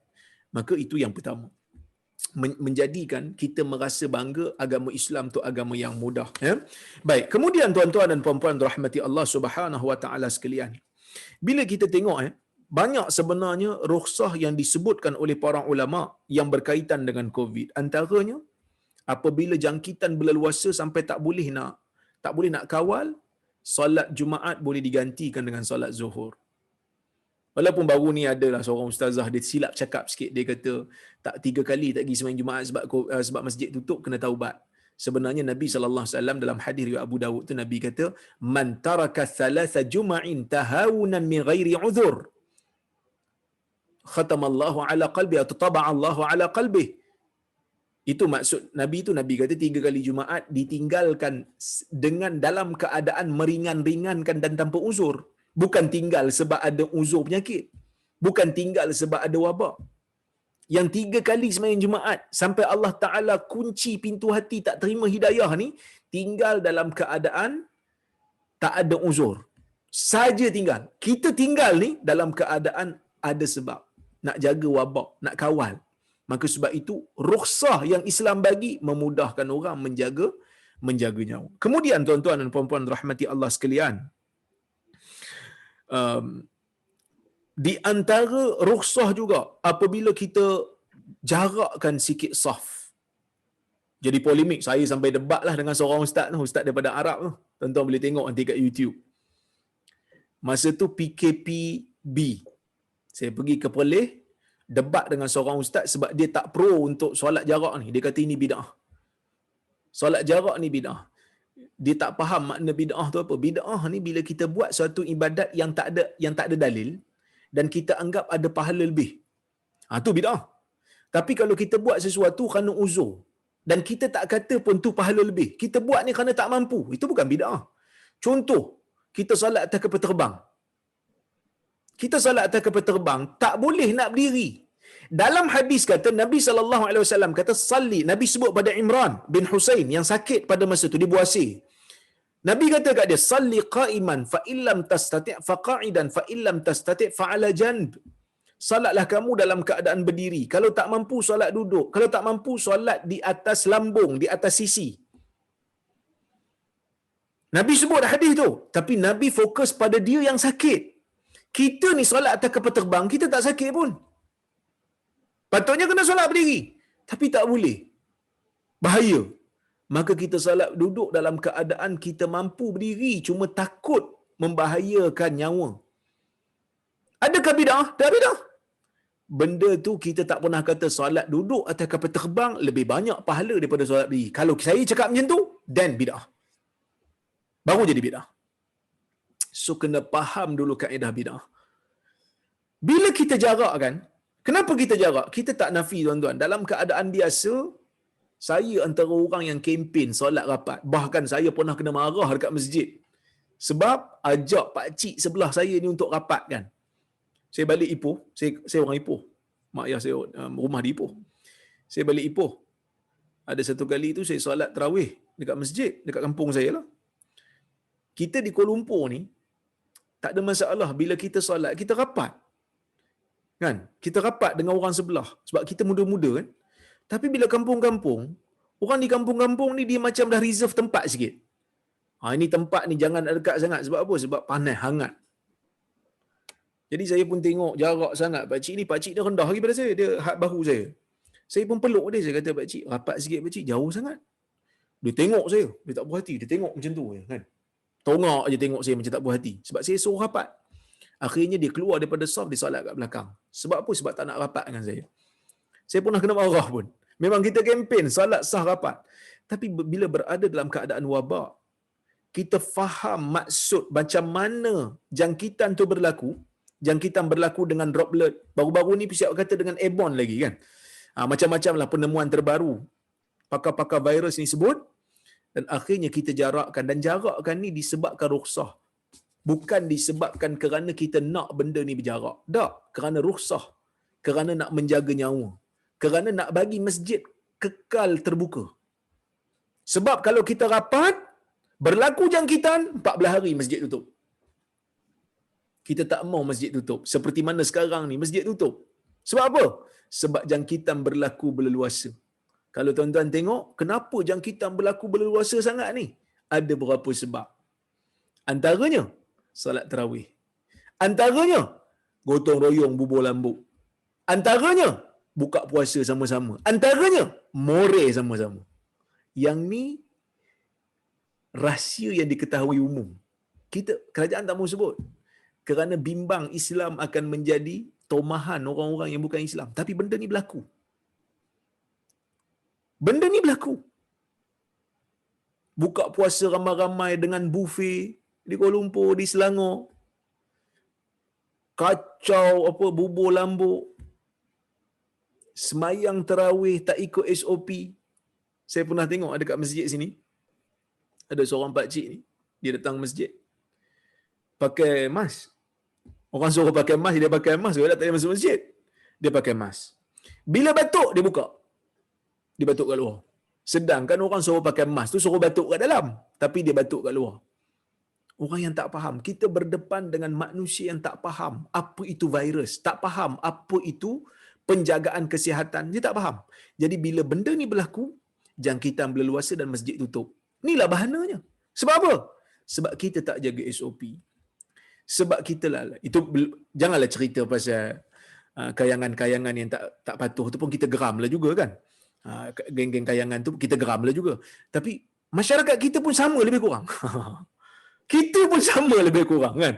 A: Maka itu yang pertama. Menjadikan kita merasa bangga agama Islam tu agama yang mudah. Ya? Baik, kemudian tuan-tuan dan puan-puan rahmati Allah Subhanahu Wa Taala sekalian. Bila kita tengok banyak sebenarnya rukhsah yang disebutkan oleh para ulama yang berkaitan dengan COVID. Antaranya apabila jangkitan berleluasa sampai tak boleh nak kawal, solat Jumaat boleh digantikan dengan solat Zuhur. Walaupun baru ni adalah seorang ustazah dia silap cakap sikit, dia kata tak 3 kali tak pergi sembahyang Jumaat sebab masjid tutup, kena taubat. Sebenarnya Nabi SAW dalam hadis riwayat Abu Dawud tu Nabi kata, man taraka thalatha juma'in tahawunan min ghairi uzur khatamallahu ala qalbi atau taba'allahu ala qalbi. Itu maksud Nabi tu, Nabi kata 3 kali Jumaat ditinggalkan dengan dalam keadaan meringan-ringankan dan tanpa uzur. Bukan tinggal sebab ada uzur penyakit. Bukan tinggal sebab ada wabak. Yang 3 kali sembahyang Jumaat sampai Allah Ta'ala kunci pintu hati tak terima hidayah ni, tinggal dalam keadaan tak ada uzur. Saja tinggal. Kita tinggal ni dalam keadaan ada sebab. Nak jaga wabak, nak kawal. Maka sebab itu rukhsah yang Islam bagi memudahkan orang menjaga nyawa. Kemudian tuan-tuan dan puan-puan rahmati Allah sekalian, di antara rukhsah juga apabila kita jarakkan sikit saf. Jadi polemik, saya sampai debat lah dengan seorang ustaz daripada Arab tu. Tuan-tuan boleh tengok nanti kat YouTube. Masa tu PKPB, Saya pergi ke Perlis, debat dengan seorang ustaz sebab dia tak pro untuk solat jarak ni. Dia kata ini bid'ah. Solat jarak ni bid'ah. Dia tak faham makna bid'ah tu apa. Bid'ah ni bila kita buat suatu ibadat yang tak ada dalil dan kita anggap ada pahala lebih. Tu bid'ah. Tapi kalau kita buat sesuatu kerana uzur dan kita tak kata pun tu pahala lebih, kita buat ni kerana tak mampu, itu bukan bid'ah. Contoh, kita solat atas kapal terbang. Kita solat atas kapal terbang, tak boleh nak berdiri. Dalam hadis kata Nabi SAW kata salli, Nabi sebut pada Imran bin Husain yang sakit pada masa tu, dia buasir. Nabi kata kat dia, salli qa'iman fa illam tastati' fa qa'idan fa illam tastati' fa 'ala janb. Salatlah kamu dalam keadaan berdiri. Kalau tak mampu solat duduk. Kalau tak mampu solat di atas lambung, di atas sisi. Nabi sebut hadis tu, tapi Nabi fokus pada dia yang sakit. Kita ni solat atas kapal terbang, kita tak sakit pun. Patutnya kena solat berdiri, tapi tak boleh. Bahaya. Maka kita solat duduk dalam keadaan kita mampu berdiri, cuma takut membahayakan nyawa. Adakah bid'ah? Tak bid'ah. Benda tu kita tak pernah kata solat duduk atas kapal terbang lebih banyak pahala daripada solat berdiri. Kalau saya cakap macam tu, then bid'ah. Baru jadi bid'ah. So kena faham dulu kaedah bid'ah. Bila kita jarak kan, kenapa kita jarak? Kita tak nafi tuan-tuan. Dalam keadaan biasa, saya antara orang yang kempen solat rapat. Bahkan saya pernah kena marah dekat masjid. Sebab ajak pakcik sebelah saya ni untuk rapat kan. Saya balik Ipoh, saya orang Ipoh. Mak ayah saya rumah di Ipoh. Saya balik Ipoh. Ada satu kali tu saya solat tarawih dekat masjid, dekat kampung saya lah. Kita di Kuala Lumpur ni, tak ada masalah bila kita solat, kita rapat. Kan? Kita rapat dengan orang sebelah. Sebab kita muda-muda kan. Tapi bila kampung-kampung, orang di kampung-kampung ni dia macam dah reserve tempat sikit. Ini tempat ni jangan dekat sangat. Sebab apa? Sebab panas, hangat. Jadi saya pun tengok jarak sangat. Pakcik ni, pakcik dia rendah lagi pada saya. Dia had bahu saya. Saya pun peluk dia. Saya kata, pakcik, rapat sikit pakcik. Jauh sangat. Dia tengok saya. Dia tak puas hati. Dia tengok macam tu kan. Tongak je tengok saya macam tak puas hati. Sebab saya suruh rapat. Akhirnya dia keluar daripada saf, dia solat kat belakang. Sebab apa? Sebab tak nak rapat dengan saya. Saya pernah kena marah pun. Memang kita kempen solat sah rapat. Tapi bila berada dalam keadaan wabak, kita faham maksud macam mana jangkitan tu berlaku. Jangkitan berlaku dengan droplet. Baru-baru ni siap kata dengan airborne lagi kan. Macam-macam lah penemuan terbaru. Pakar-pakar virus ni sebut. Dan akhirnya kita jarakkan. Dan jarakkan ni disebabkan rukhsah. Bukan disebabkan kerana kita nak benda ni berjarak. Tak. Kerana rukhsah. Kerana nak menjaga nyawa. Kerana nak bagi masjid kekal terbuka. Sebab kalau kita rapat, berlaku jangkitan, 14 hari masjid tutup. Kita tak mau masjid tutup. Seperti mana sekarang ni, masjid tutup. Sebab apa? Sebab jangkitan berlaku berleluasa. Kalau tuan-tuan tengok, kenapa jangkitan berlaku berleluasa sangat ni? Ada beberapa sebab. Antaranya, salat tarawih. Antaranya, gotong royong bubur lambuk. Antaranya, buka puasa sama-sama. Antaranya, more sama-sama. Yang ni, rahsia yang diketahui umum. Kerajaan tak mahu sebut. Kerana bimbang Islam akan menjadi tomahan orang-orang yang bukan Islam. Tapi benda ni berlaku. Benda ni berlaku. Buka puasa ramai-ramai dengan buffet di Kuala Lumpur, di Selangor. Kacau bubur lambuk. Semayang tarawih tak ikut SOP. Saya pernah tengok ada kat masjid sini. Ada seorang pakcik ni, dia datang masjid pakai mask. Orang suruh pakai mask, dia pakai mask, dia tak boleh masuk masjid. Dia pakai mask. Bila batuk, dia buka. Dia batuk kat luar. Sedangkan orang suruh pakai mask tu suruh batuk kat dalam, tapi dia batuk kat luar. Orang yang tak faham. Kita berdepan dengan manusia yang tak faham apa itu virus, tak faham apa itu penjagaan kesihatan. Dia tak faham. Jadi bila benda ni berlaku, jangkitan berleluasa dan masjid tutup. Inilah bahananya. Sebab apa? Sebab kita tak jaga SOP. Sebab kita lah, itu janganlah cerita pasal kayangan-kayangan yang tak patuh tu pun kita geram lah juga kan. Geng-geng kayangan tu kita geram lah juga. Tapi masyarakat kita pun sama lebih kurang. Kita pun sama lebih kurang kan.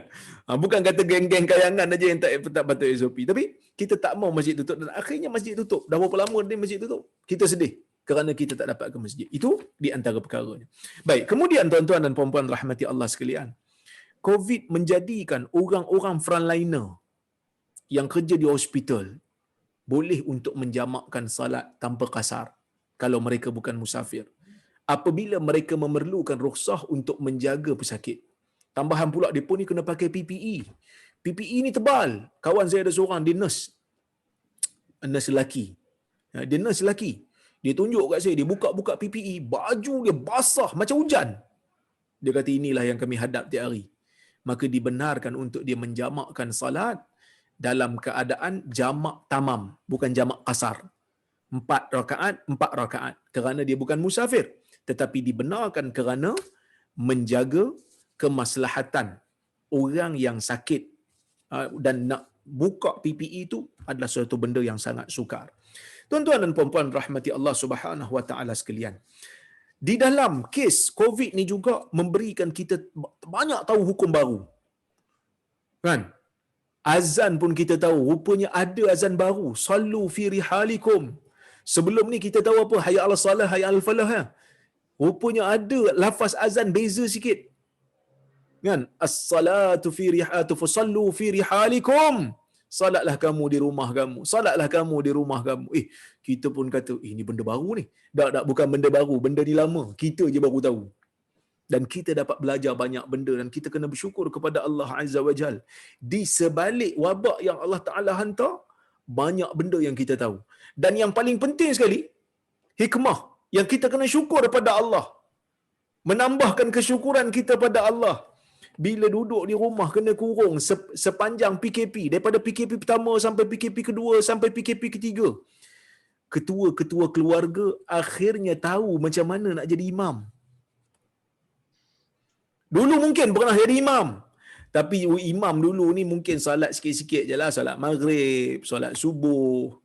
A: Bukan kata geng-geng kayangan aja yang tak patut SOP. Tapi kita tak mau masjid tutup dan akhirnya masjid tutup. Dah berapa lama ni masjid tutup? Kita sedih kerana kita tak dapat ke masjid. Itu di antara perkaranya. Baik, kemudian tuan-tuan dan puan-puan rahmati Allah sekalian. COVID menjadikan orang-orang frontliner yang kerja di hospital boleh untuk menjamakkan salat tanpa kasar kalau mereka bukan musafir. Apabila mereka memerlukan rukhsah untuk menjaga pesakit. Tambahan pula depa ni kena pakai PPE. PPE ni tebal. Kawan saya ada seorang dia nurse lelaki. Dia nurse lelaki. Dia tunjuk kat saya, dia buka-buka PPE, baju dia basah macam hujan. Dia kata inilah yang kami hadap tiap hari. Maka dibenarkan untuk dia menjamakkan salat dalam keadaan jamak tamam, bukan jamak kasar. 4 rakaat kerana dia bukan musafir, tetapi dibenarkan kerana menjaga kemaslahatan orang yang sakit, dan nak buka PPE itu adalah suatu benda yang sangat sukar. Tuan-tuan dan puan-puan rahmati Allah Subhanahu wa taala sekalian. Di dalam kes COVID ni juga memberikan kita banyak tahu hukum baru. Kan? Azan pun kita tahu, rupanya ada azan baru. Sallu fi rihalikum. Sebelum ni kita tahu apa? Hayya 'alas salah, hayya 'alal falah. Rupanya ada lafaz azan beza sikit. Kan? As-salatu fi rihatu fasallu fi rihalikum. Salatlah kamu di rumah kamu. Salatlah kamu di rumah kamu. Kita pun kata, ini benda baru ni. Tak, bukan benda baru, benda ni lama. Kita je baru tahu. Dan kita dapat belajar banyak benda dan kita kena bersyukur kepada Allah Azza wa Jal. Di sebalik wabak yang Allah Ta'ala hantar, banyak benda yang kita tahu. Dan yang paling penting sekali, hikmah yang kita kena syukur kepada Allah. Menambahkan kesyukuran kita pada Allah. Bila duduk di rumah kena kurung sepanjang PKP, daripada PKP pertama sampai PKP kedua sampai PKP ketiga, ketua-ketua keluarga akhirnya tahu macam mana nak jadi imam. Dulu mungkin pernah jadi imam, tapi imam dulu ni mungkin salat sikit-sikit je lah, salat maghrib, salat subuh.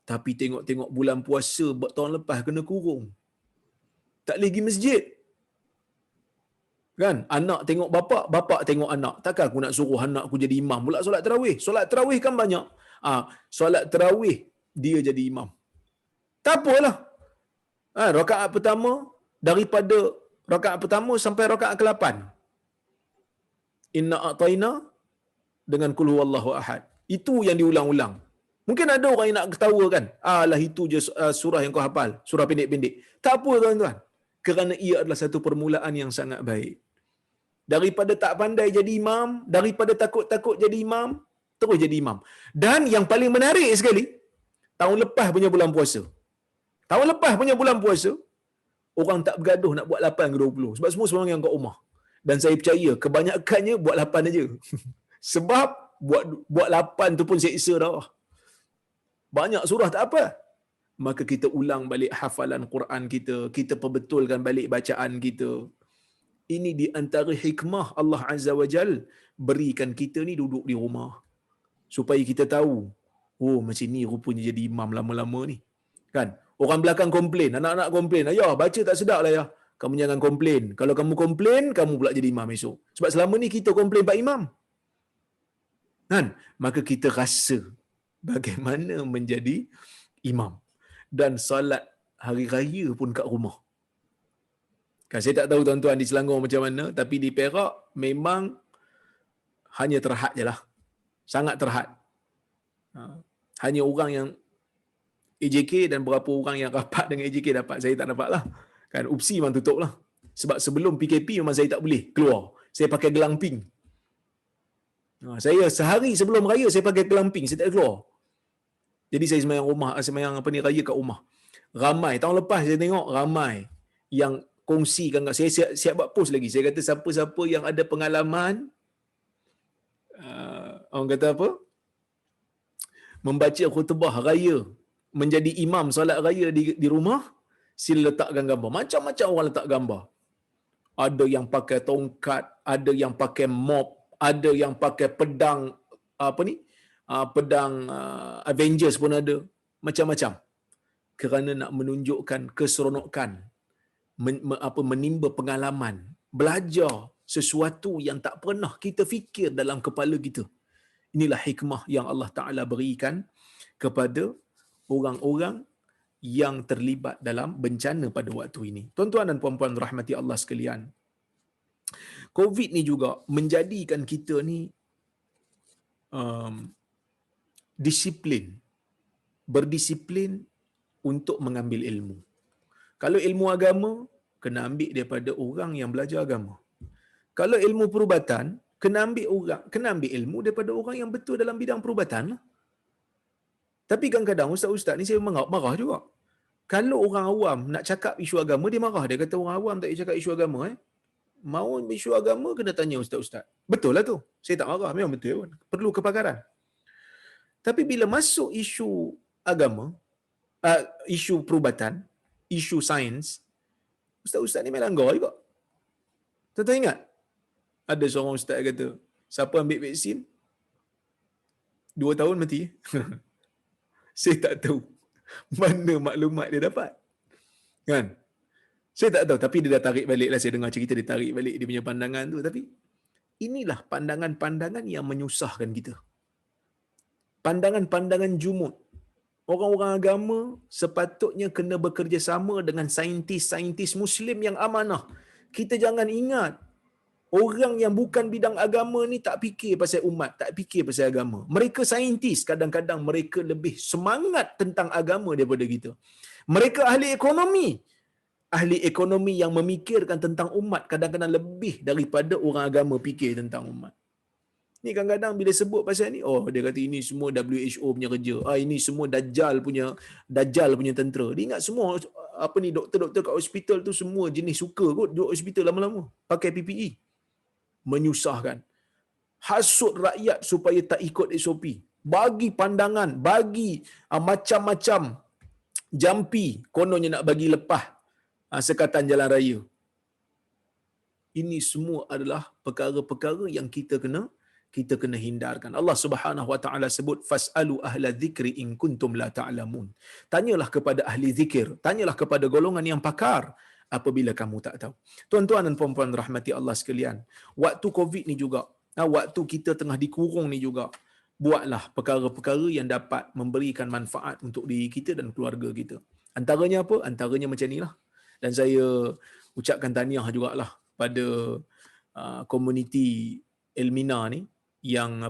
A: Tapi tengok-tengok bulan puasa tahun lepas kena kurung, tak boleh pergi masjid. Kan? Anak tengok bapak, bapak tengok anak. Takkan aku nak suruh anak aku jadi imam pula solat tarawih. Solat tarawih kan banyak. Solat tarawih dia jadi imam. Tak apalah. Rakaat pertama, daripada rakaat pertama sampai rakaat ke-8. Inna a'tayna dengan qul huwallahu ahad. Itu yang diulang-ulang. Mungkin ada orang yang nak ketawa kan. Alah itu je surah yang kau hafal, surah pendek-pendek. Tak apa tuan-tuan. Kerana ia adalah satu permulaan yang sangat baik. Daripada tak pandai jadi imam, daripada takut-takut jadi imam, terus jadi imam. Dan yang paling menarik sekali, tahun lepas punya bulan puasa. Tahun lepas punya bulan puasa, orang tak bergaduh nak buat 8 ke 20. Sebab semua seorang yang kat rumah. Dan saya percaya, kebanyakannya buat 8 aja. Sebab buat 8 tu pun seksa dah. Banyak surah tak apa. Maka kita ulang balik hafalan Quran kita, kita perbetulkan balik bacaan kita. Ini di antara hikmah Allah Azza wa Jal berikan kita ni duduk di rumah. Supaya kita tahu, oh macam ni rupanya jadi imam lama-lama ni. Kan? Orang belakang komplain, anak-anak komplain, ayah baca tak sedap lah ya. Kamu jangan komplain. Kalau kamu komplain, kamu pula jadi imam esok. Sebab selama ni kita komplain Pak Imam. Kan? Maka kita rasa bagaimana menjadi imam. Dan salat hari raya pun kat rumah. Kan saya tak tahu tuan-tuan di Selangor macam mana, tapi di Perak memang hanya terhad je lah. Sangat terhad. Hanya orang yang AJK dan berapa orang yang rapat dengan AJK dapat. Saya tak dapat lah. Kan UPSI memang tutup lah. Sebab sebelum PKP memang saya tak boleh keluar. Saya pakai gelang pink. Saya sehari sebelum raya saya pakai gelang pink, saya tak boleh keluar. Jadi saya sembahyang raya kat rumah. Ramai tahun lepas saya tengok ramai yang kongsikan kat saya, siap buat post lagi. Saya kata siapa-siapa yang ada pengalaman orang kata apa? Membaca khutbah raya, menjadi imam solat raya di rumah, sila letakkan gambar. Macam-macam orang letak gambar. Ada yang pakai tongkat, ada yang pakai mop, ada yang pakai pedang pedang Avengers pun ada, macam-macam. Kerana nak menunjukkan keseronokan, menimba pengalaman, belajar sesuatu yang tak pernah kita fikir dalam kepala kita. Inilah hikmah yang Allah Ta'ala berikan kepada orang-orang yang terlibat dalam bencana pada waktu ini. Tuan-tuan dan puan-puan rahmati Allah sekalian, COVID ni juga menjadikan kita ni um, disiplin, berdisiplin untuk mengambil ilmu. Kalau ilmu agama, kena ambil daripada orang yang belajar agama. Kalau ilmu perubatan, kena ambil ilmu daripada orang yang betul dalam bidang perubatan lah. Tapi kadang-kadang ustaz-ustaz ni saya marah juga. Kalau orang awam nak cakap isu agama, dia marah. Dia kata orang awam tak boleh cakap isu agama. Mau isu agama, kena tanya ustaz-ustaz. Betul lah tu. Saya tak marah. Memang betul pun. Perlu kepakaran. Tapi bila masuk isu agama, isu perubatan, isu sains, ustaz-ustaz ni main langgar juga. Tuan-tuan ingat? Ada seorang ustaz kata, siapa ambil vaksin, 2 tahun mati. Saya tak tahu mana maklumat dia dapat. Kan? Saya tak tahu, tapi dia dah tarik balik lah. Saya dengar cerita dia tarik balik dia punya pandangan tu. Tapi inilah pandangan-pandangan yang menyusahkan kita. Pandangan-pandangan jumud. Orang-orang agama sepatutnya kena bekerjasama dengan saintis-saintis Muslim yang amanah. Kita jangan ingat, orang yang bukan bidang agama ni tak fikir pasal umat, tak fikir pasal agama. Mereka saintis, kadang-kadang mereka lebih semangat tentang agama daripada kita. Mereka ahli ekonomi. Ahli ekonomi yang memikirkan tentang umat kadang-kadang lebih daripada orang agama fikir tentang umat. Ni kadang-kadang bila sebut pasal ni, oh dia kata ini semua WHO punya kerja. Ini semua Dajjal punya tentera. Dia ingat semua apa ni doktor-doktor kat hospital tu semua jenis suka kot duduk hospital lama-lama pakai PPE. Menyusahkan. Hasut rakyat supaya tak ikut SOP. Bagi pandangan, bagi macam-macam jampi kononnya nak bagi lepas sekatan jalan raya. Ini semua adalah perkara-perkara yang kita kena hindarkan. Allah Subhanahu wa taala sebut fasalu ahla dzikri in kuntum la ta'lamun. Tanyalah kepada ahli zikir, tanyalah kepada golongan yang pakar apabila kamu tak tahu. Tuan-tuan dan puan-puan rahmati Allah sekalian, waktu Covid ni juga, waktu kita tengah dikurung ni juga, buatlah perkara-perkara yang dapat memberikan manfaat untuk diri kita dan keluarga kita. Antaranya apa? Antaranya macam inilah. Dan saya ucapkan tahniah jugalah pada komuniti Elmina ni yang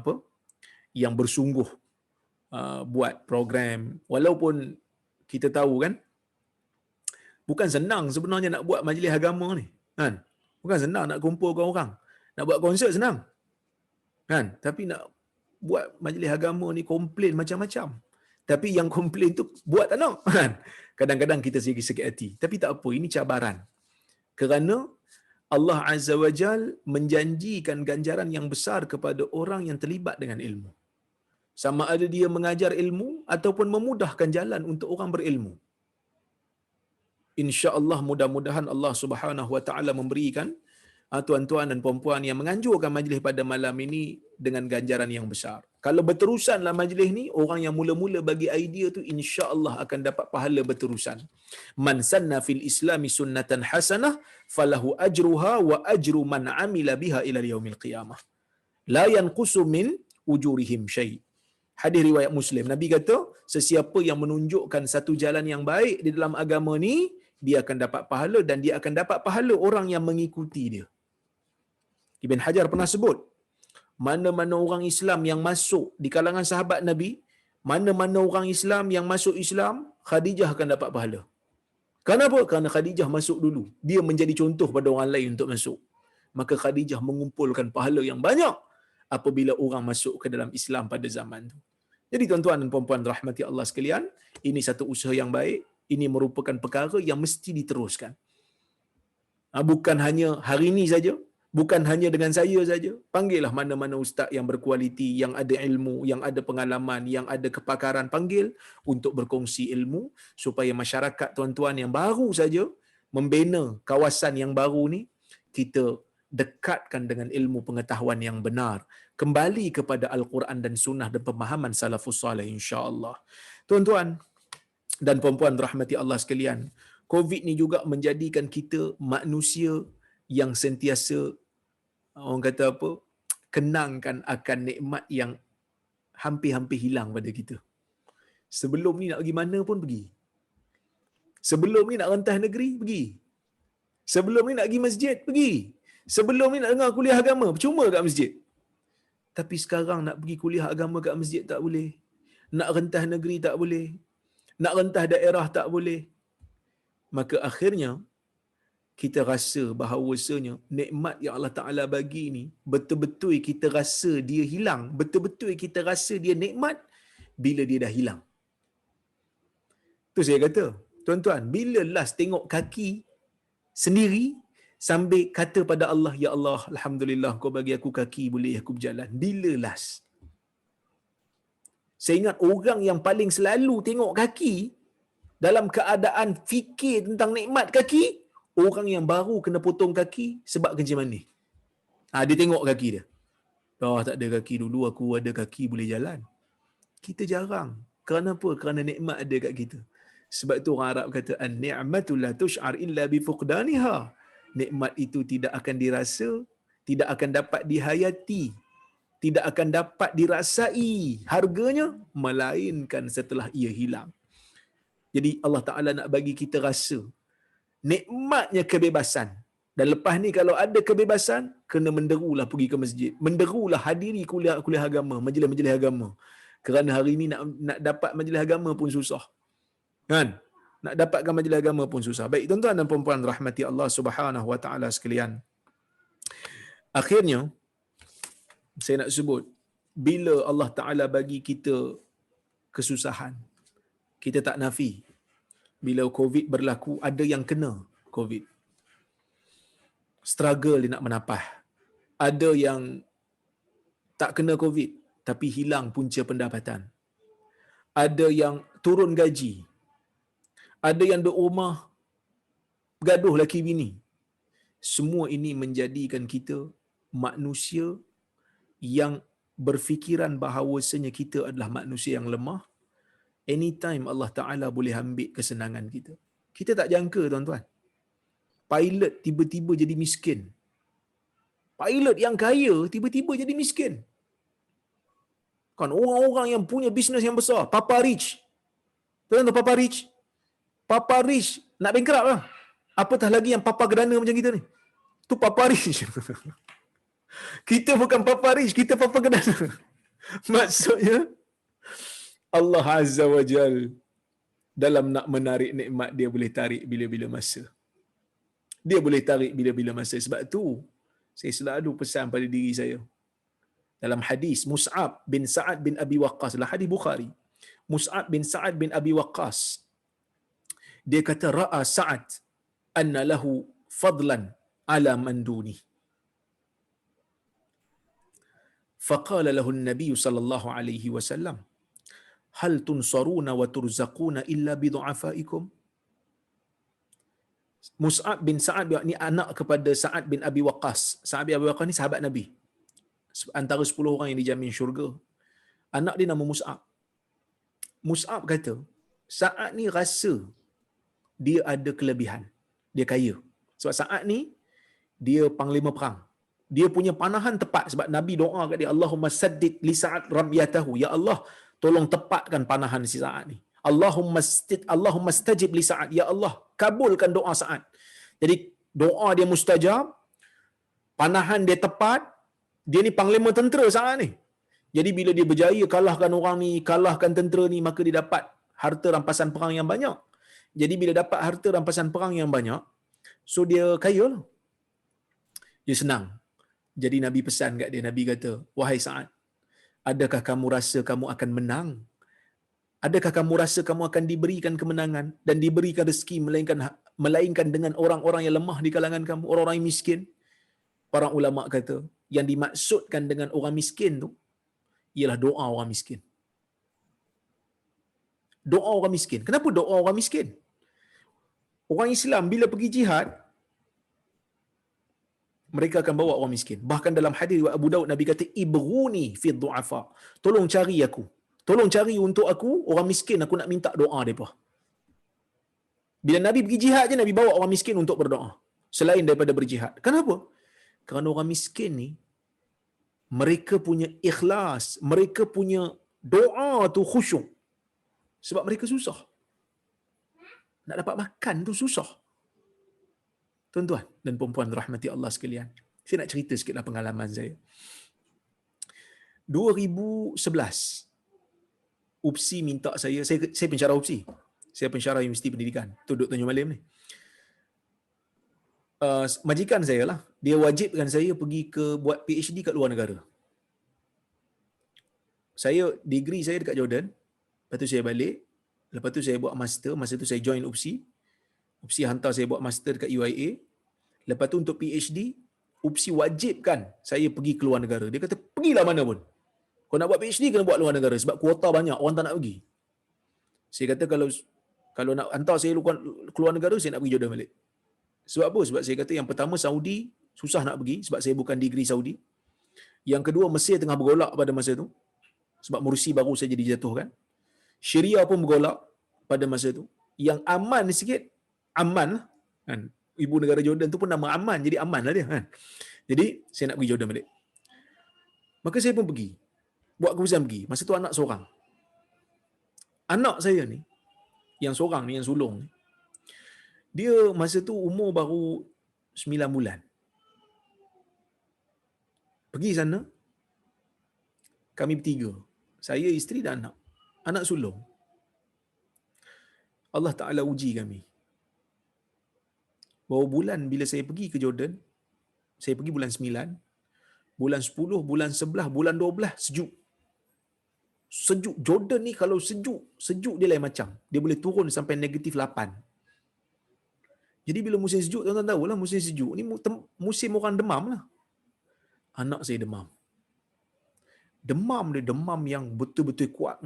A: bersungguh buat program, walaupun kita tahu kan bukan senang sebenarnya nak buat majlis agama ni kan, bukan senang nak kumpulkan orang, nak buat konsert senang kan, tapi nak buat majlis agama ni komplain macam-macam, tapi yang komplain tu buat tak nak kan, kadang-kadang kita sakit hati, tapi tak apa, ini cabaran kerana Allah Azza wa Jal menjanjikan ganjaran yang besar kepada orang yang terlibat dengan ilmu. Sama ada dia mengajar ilmu ataupun memudahkan jalan untuk orang berilmu. Insya-Allah mudah-mudahan Allah Subhanahu wa taala memberikan tuan-tuan dan puan-puan yang menganjurkan majlis pada malam ini dengan ganjaran yang besar. Kalau berterusanlah majlis ni, orang yang mula-mula bagi idea tu insya-Allah akan dapat pahala berterusan. Man sanna fil islami sunnatan hasanah falahu ajruha wa ajru man amila biha ila yaumil qiyamah. La yanqusu min ujurihim syai'. Hadis riwayat Muslim. Nabi kata, sesiapa yang menunjukkan satu jalan yang baik di dalam agama ni, dia akan dapat pahala dan dia akan dapat pahala orang yang mengikuti dia. Ibn Hajar pernah sebut, mana-mana orang Islam yang masuk di kalangan sahabat Nabi, mana-mana orang Islam yang masuk Islam, Khadijah akan dapat pahala. Kenapa? Kerana Khadijah masuk dulu. Dia menjadi contoh pada orang lain untuk masuk. Maka Khadijah mengumpulkan pahala yang banyak apabila orang masuk ke dalam Islam pada zaman itu. Jadi tuan-tuan dan puan-puan rahmati Allah sekalian, ini satu usaha yang baik, ini merupakan perkara yang mesti diteruskan. Bukan hanya hari ini saja, bukan hanya dengan saya saja. Panggillah mana-mana ustaz yang berkualiti, yang ada ilmu, yang ada pengalaman, yang ada kepakaran, panggil untuk berkongsi ilmu supaya masyarakat tuan-tuan yang baru saja membina kawasan yang baru ni, kita dekatkan dengan ilmu pengetahuan yang benar, kembali kepada Al-Quran dan Sunnah dan pemahaman salafus salih insya-Allah. Tuan-tuan dan puan-puan rahmati Allah sekalian, COVID ni juga menjadikan kita manusia yang sentiasa orang kata apa, kenangkan akan nikmat yang hampir-hampir hilang pada kita. Sebelum ni nak pergi mana pun pergi. Sebelum ni nak rentas negeri, pergi. Sebelum ni nak pergi masjid, pergi. Sebelum ni nak dengar kuliah agama, percuma kat masjid. Tapi sekarang nak pergi kuliah agama kat masjid tak boleh. Nak rentas negeri tak boleh. Nak rentas daerah tak boleh. Maka akhirnya, kita rasa bahawasanya nikmat yang Allah Ta'ala bagi ni, betul-betul kita rasa dia hilang. Betul-betul kita rasa dia nikmat bila dia dah hilang. Tu saya kata, tuan-tuan, bila last tengok kaki sendiri sambil kata pada Allah, ya Allah, alhamdulillah kau bagi aku kaki boleh aku berjalan. Bila last? Saya ingat orang yang paling selalu tengok kaki dalam keadaan fikir tentang nikmat kaki, orang yang baru kena potong kaki sebab kencing manis. Dia tengok kaki dia. Tak ada kaki dulu, aku ada kaki boleh jalan. Kita jarang. Kerana apa? Kerana nikmat ada kat kita. Sebab tu orang Arab kata, an-ni'matu la tush'ar illa bi fuqdaniha. Nikmat itu tidak akan dirasa, tidak akan dapat dihayati, tidak akan dapat dirasai harganya, melainkan setelah ia hilang. Jadi Allah Ta'ala nak bagi kita rasa nikmatnya kebebasan. Dan lepas ni kalau ada kebebasan, kena menderulah pergi ke masjid. Menderulah hadiri kuliah agama, majlis-majlis agama. Kerana hari ni nak dapat majlis agama pun susah. Kan? Nak dapatkan majlis agama pun susah. Baik tuan-tuan dan puan-puan rahmati Allah Subhanahu wa taala sekalian. Akhirnya saya nak sebut, bila Allah Taala bagi kita kesusahan, kita tak nafi. Bila COVID berlaku, ada yang kena COVID. Struggle dia nak menapah. Ada yang tak kena COVID tapi hilang punca pendapatan. Ada yang turun gaji. Ada yang duduk rumah bergaduh laki bini. Semua ini menjadikan kita manusia yang berfikiran bahawasanya kita adalah manusia yang lemah. Anytime Allah Ta'ala boleh ambil kesenangan kita. Kita tak jangka tuan-tuan. Pilot tiba-tiba jadi miskin. Pilot yang kaya tiba-tiba jadi miskin. Kan orang-orang yang punya bisnes yang besar, Papa Rich. Tuan tahu Papa Rich? Papa Rich nak bankrupt lah. Apatah lagi yang Papa Gerdana macam kita ni. Tu Papa Rich. Kita bukan Papa Rich, kita Papa Gerdana. Maksudnya Allah Azza wa Jal dalam nak menarik nikmat, dia boleh tarik bila-bila masa. Dia boleh tarik bila-bila masa. Sebab tu saya selalu pesan pada diri saya. Dalam hadis Mus'ab bin Sa'ad bin Abi Waqqas, dalam hadis Bukhari, Mus'ab bin Sa'ad bin Abi Waqqas, dia kata ra'a Sa'ad anna lahu fadlan ala man duni. Faqala lahu an-nabiy sallallahu alaihi wasallam, hal tunsaruna wa turzaquna illa bi du'afaikum? Mus'ab bin Sa'ad ni anak kepada Sa'ad bin Abi Waqqas. Sa'ad bin Abi Waqqas ni sahabat Nabi. Antara 10 orang yang dijamin syurga. Anak dia nama Mus'ab. Mus'ab kata, Sa'ad ni rasa dia ada kelebihan. Dia kaya. Sebab Sa'ad ni, dia panglima perang. Dia punya panahan tepat. Sebab Nabi doa kat dia, Allahumma saddid li Sa'ad ramyatahu. Ya Allah, tolong tepatkan panahan si Sa'ad ni. Allahumma stajib li Sa'ad. Ya Allah, kabulkan doa Sa'ad. Jadi doa dia mustajab, panahan dia tepat. Dia ni panglima tentera Sa'ad ni. Jadi bila dia berjaya kalahkan orang ni, kalahkan tentera ni, maka dia dapat harta rampasan perang yang banyak. Jadi bila dapat harta rampasan perang yang banyak, so dia kaya lah. Dia senang. Jadi Nabi pesan kat dia, Nabi kata, wahai Sa'ad, adakah kamu rasa kamu akan menang? Adakah kamu rasa kamu akan diberikan kemenangan dan diberikan rezeki melainkan dengan orang-orang yang lemah di kalangan kamu, orang-orang yang miskin? Para ulama kata, yang dimaksudkan dengan orang miskin tu ialah doa orang miskin. Doa orang miskin. Kenapa doa orang miskin? Orang Islam bila pergi jihad, mereka akan bawa orang miskin. Bahkan dalam hadis Abu Daud, Nabi kata, ibruni fi du'afa. Tolong cari aku. Tolong cari untuk aku orang miskin, aku nak minta doa mereka. Bila Nabi pergi jihad je, Nabi bawa orang miskin untuk berdoa. Selain daripada berjihad. Kenapa? Kerana orang miskin ni, mereka punya ikhlas, mereka punya doa tu khusyuk. Sebab mereka susah. Nak dapat makan tu susah. Tuan-tuan dan puan-puan rahmati Allah sekalian. Saya nak cerita sikitlah pengalaman saya. 2011, UPSI minta saya pensyarah UPSI. Saya pensyarah Universiti Pendidikan. Tu Dr. Tanjung Malim ni. Majikan saya lah, dia wajibkan saya pergi buat PhD kat luar negara. Saya, degree saya dekat Jordan, lepas tu saya balik, lepas tu saya buat master, masa tu saya join UPSI. UPSI hantar saya buat master dekat UIA. Lepas tu untuk PhD, UPSI wajibkan saya pergi ke luar negara. Dia kata, pergilah mana pun. Kau nak buat PhD, kena buat luar negara. Sebab kuota banyak, orang tak nak pergi. Saya kata, kalau nak hantar saya keluar negara, saya nak pergi Jordan balik. Sebab apa? Sebab saya kata yang pertama Saudi susah nak pergi sebab saya bukan degree Saudi. Yang kedua Mesir tengah bergolak pada masa tu sebab Mursi baru saja dijatuhkan. Syria pun bergolak pada masa tu. Yang aman sikit, aman lah kan. Ibu negara Jordan tu pun nama Aman, jadi aman lah dia kan. Jadi saya nak pergi Jordan balik. Maka saya pun pergi. Buat keputusan pergi. Masa tu anak seorang. Anak saya ni, yang seorang ni, yang sulung ni, dia masa tu umur baru 9 bulan. Pergi sana, kami bertiga. Saya, isteri dan anak. Anak sulung. Allah Ta'ala uji kami. Bahawa bulan bila saya pergi ke Jordan, saya pergi bulan 9, bulan 10, bulan 11, bulan 12, sejuk. Sejuk. Jordan ni kalau sejuk dia lain macam. Dia boleh turun sampai negatif 8. Jadi bila musim sejuk, tuan-tuan tahu lah musim sejuk ni musim orang demam lah. Anak saya demam. Demam dia demam yang betul-betul kuat.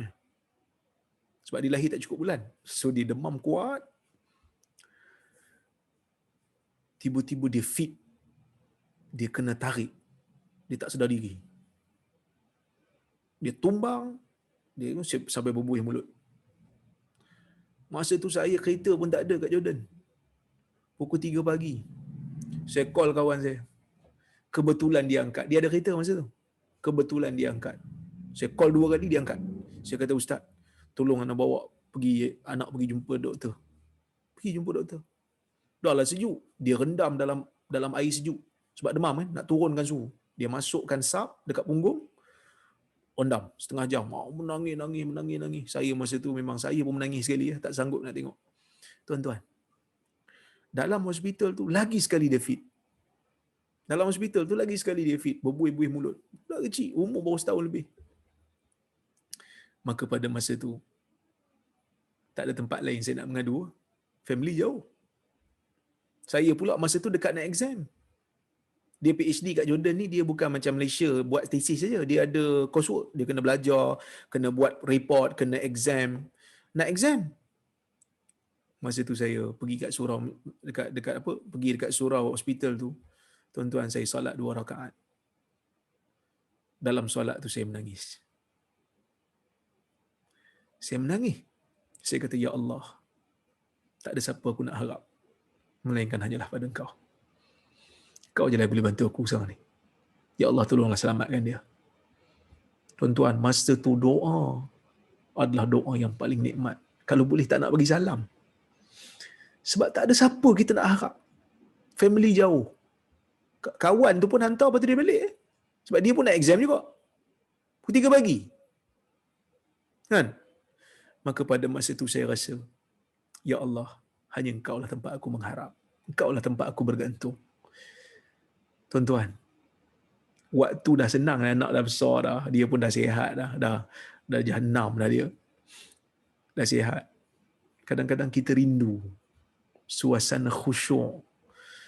A: Sebab dia lahir tak cukup bulan. So dia demam kuat. Tiba-tiba dia fit. Dia kena tarik. Dia tak sedar diri. Dia tumbang. Dia sampai berbuih mulut. Masa tu saya kereta pun tak ada kat Jordan. Pukul 3 pagi. Saya call kawan saya. Kebetulan dia angkat. Dia ada kereta masa tu. Kebetulan dia angkat. Saya call 2 kali, dia angkat. Saya kata, Ustaz, tolong anak bawa anak pergi jumpa doktor. Pergi jumpa doktor. Dah lah sejuk. Dia rendam dalam air sejuk. Sebab demam kan, nak turunkan suhu. Dia masukkan sap dekat punggung. Rendam setengah jam. Menangis. Saya masa tu memang saya pun menangis sekali. Tak sanggup nak tengok. Tuan-tuan, dalam hospital tu lagi sekali dia fit. Dalam hospital tu lagi sekali dia fit. Berbuih-buih mulut. Budak kecil. Umur baru setahun lebih. Maka pada masa tu, tak ada tempat lain saya nak mengadu. Family jauh. Saya pula masa tu dekat nak exam. Dia PhD kat Jordan ni, dia bukan macam Malaysia buat thesis saja. Dia ada coursework. Dia kena belajar, kena buat report, kena exam. Nak exam. Masa tu saya pergi kat surau, dekat apa? Pergi dekat surau hospital tu. Tuan-tuan, saya solat 2 rakaat. Dalam solat tu saya menangis. Saya menangis. Saya kata, Ya Allah, tak ada siapa aku nak harap melainkan hanyalah pada Engkau. Kau je lah boleh bantu aku sekarang ni. Ya Allah, tolonglah selamatkan dia. Tuan-tuan, masa tu doa adalah doa yang paling nikmat. Kalau boleh tak nak bagi salam. Sebab tak ada siapa kita nak harap. Family jauh. Kawan tu pun hantar lepas tu dia balik. Sebab dia pun nak exam juga. Pukul 3 pagi. Kan? Maka pada masa tu saya rasa, Ya Allah, hanya Engkau lah tempat aku mengharap. Engkau lah tempat aku bergantung. Tuan-tuan, waktu dah senang, anak dah besar dah, dia pun dah sihat dah jahanam dah dia. Dah sihat. Kadang-kadang kita rindu suasana khusyuk,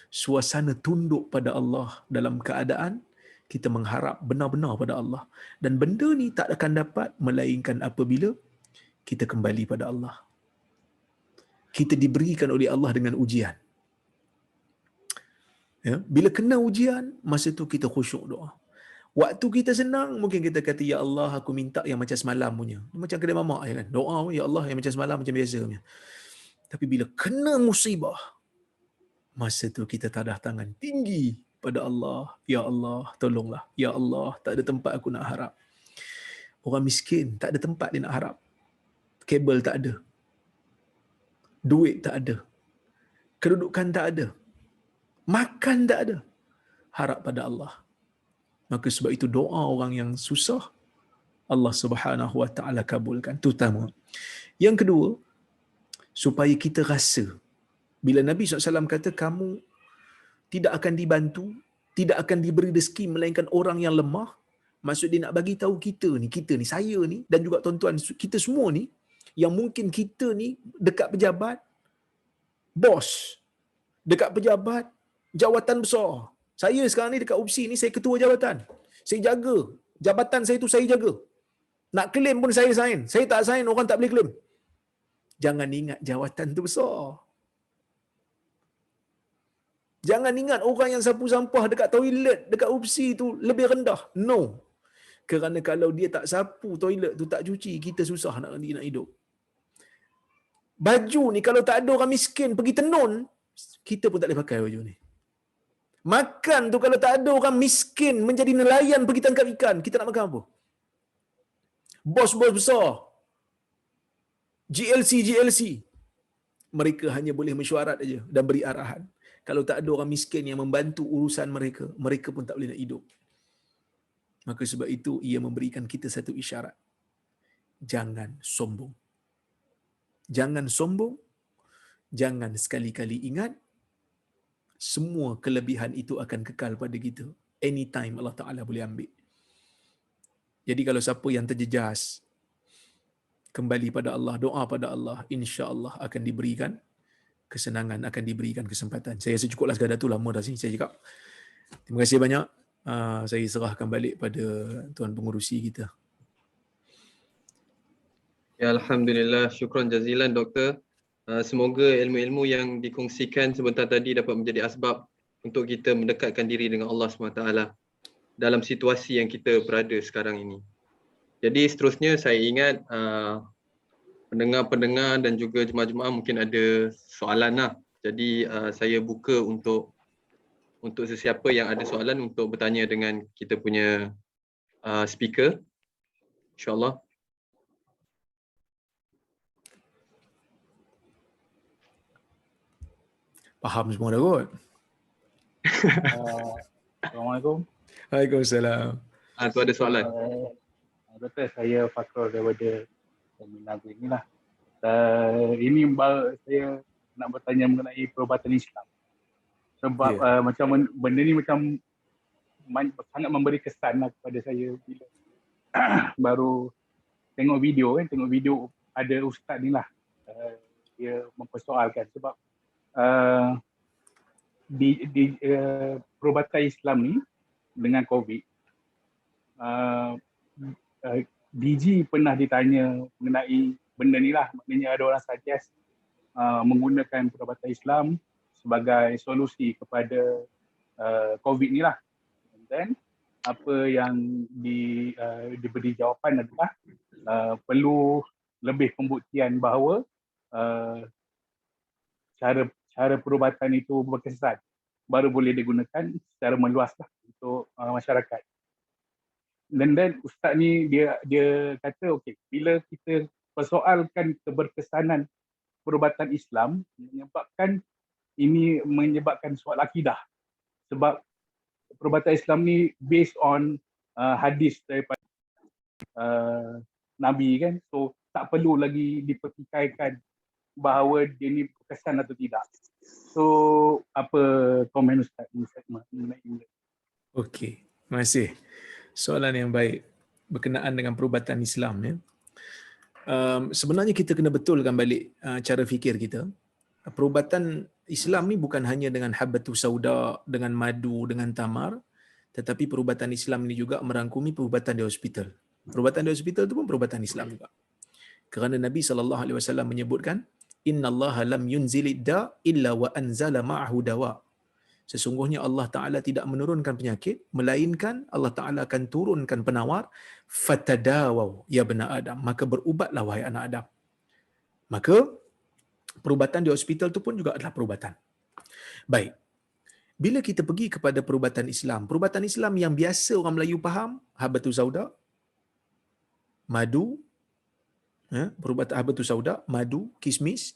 A: suasana tunduk pada Allah dalam keadaan kita mengharap benar-benar pada Allah. Dan benda ni tak akan dapat melainkan apabila kita kembali pada Allah. Kita diberikan oleh Allah dengan ujian. Ya, bila kena ujian, masa tu kita khusyuk doa. Waktu kita senang, mungkin kita kata, Ya Allah, aku minta yang macam semalam punya. Macam kedai mamak ya kan. Doa, Ya Allah, yang macam semalam macam biasa punya. Tapi bila kena musibah, masa tu kita tadah tangan tinggi pada Allah, ya Allah, tolonglah. Ya Allah, tak ada tempat aku nak harap. Orang miskin tak ada tempat dia nak harap. Kabel tak ada. Duit tak ada. Kedudukan tak ada. Makan tak ada. Harap pada Allah. Maka sebab itu doa orang yang susah, Allah Subhanahu Wa Taala kabulkan. Itu pertama. Yang kedua, supaya kita rasa bila Nabi SAW kata kamu tidak akan dibantu, tidak akan diberi rezeki melainkan orang yang lemah, maksud dia nak bagi tahu kita ni, saya ni dan juga tuan-tuan kita semua ni yang mungkin kita ni dekat pejabat, bos, dekat pejabat, jawatan besar. Saya sekarang ni dekat UPSI ni saya ketua jabatan. Saya jaga jabatan saya tu, saya jaga. Nak claim pun saya sign. Saya tak sign, orang tak boleh claim. Jangan ingat jawatan tu besar. Jangan ingat orang yang sapu sampah dekat toilet dekat UPSI tu lebih rendah. No. Kerana kalau dia tak sapu toilet tu, tak cuci, kita susah nak hidup. Baju ni kalau tak ada orang miskin pergi tenun, kita pun tak boleh pakai baju ni. Makan tu kalau tak ada orang miskin menjadi nelayan pergi tangkap ikan, kita nak makan apa? Bos-bos besar, GLC, mereka hanya boleh mesyuarat aja dan beri arahan. Kalau tak ada orang miskin yang membantu urusan mereka, mereka pun tak boleh nak hidup. Maka sebab itu ia memberikan kita satu isyarat. Jangan sombong. Jangan sombong. Jangan sekali-kali ingat semua kelebihan itu akan kekal pada kita. Anytime Allah Ta'ala boleh ambil. Jadi kalau siapa yang terjejas, kembali pada Allah, doa pada Allah, insya-Allah akan diberikan kesenangan, akan diberikan kesempatan. Saya rasa cukuplah sekadar tu, lama dah sini saya cakap. Terima kasih banyak. Saya serahkan balik pada tuan pengurusi kita.
B: Ya, Alhamdulillah, syukran jazilan doktor. Semoga ilmu-ilmu yang dikongsikan sebentar tadi dapat menjadi asbab untuk kita mendekatkan diri dengan Allah SWT dalam situasi yang kita berada sekarang ini. Jadi seterusnya saya ingat pendengar-pendengar dan juga jemaah-jemaah mungkin ada soalan lah. Jadi saya buka untuk sesiapa yang ada soalan untuk bertanya dengan kita punya speaker. InsyaAllah.
A: Faham semua dah kot.
C: Assalamualaikum.
A: Waalaikumsalam.
B: Tu ada soalan.
C: Doktor, saya Fakrul daripada Seminar ini lah. Ini saya nak bertanya mengenai perubatan Islam. Sebab macam benda ni macam sangat memberi kesan lah kepada saya bila baru tengok video ada ustaz ni lah. Dia mempersoalkan sebab di perubatan Islam ni dengan COVID, DG pernah ditanya mengenai benda ni lah. Maknanya ada orang suggest menggunakan perubatan Islam sebagai solusi kepada COVID ni lah. And then apa yang diberi jawapan adalah perlu lebih pembuktian bahawa cara perubatan itu berkesan baru boleh digunakan secara meluas lah untuk masyarakat. Dan then ustaz ni dia kata okey, bila kita persoalkan keberkesanan perubatan Islam menyebabkan soal akidah. Sebab perubatan Islam ni based on hadis daripada Nabi kan. So tak perlu lagi dipertikaikan bahawa dia ni berkesan atau tidak. So apa komen ustaz mengenai ini?
A: Okey, terima kasih. Soalan yang baik berkenaan dengan perubatan Islam ya. Sebenarnya kita kena betulkan balik cara fikir kita. Perubatan Islam ni bukan hanya dengan habbatus sauda, dengan madu, dengan tamar, tetapi perubatan Islam ni juga merangkumi perubatan di hospital. Perubatan di hospital tu pun perubatan Islam juga. Kerana Nabi SAW menyebutkan, innallaha lam yunzilid da illa wa anzala ma'ahu dawa. Sesungguhnya Allah Ta'ala tidak menurunkan penyakit, melainkan Allah Ta'ala akan turunkan penawar, fatadawaw ya bani Adam, maka berubatlah wahai anak Adam. Maka perubatan di hospital tu pun juga adalah perubatan. Baik. Bila kita pergi kepada perubatan Islam yang biasa orang Melayu faham, habatus sauda, madu, perubatan habatus sauda, madu, kismis,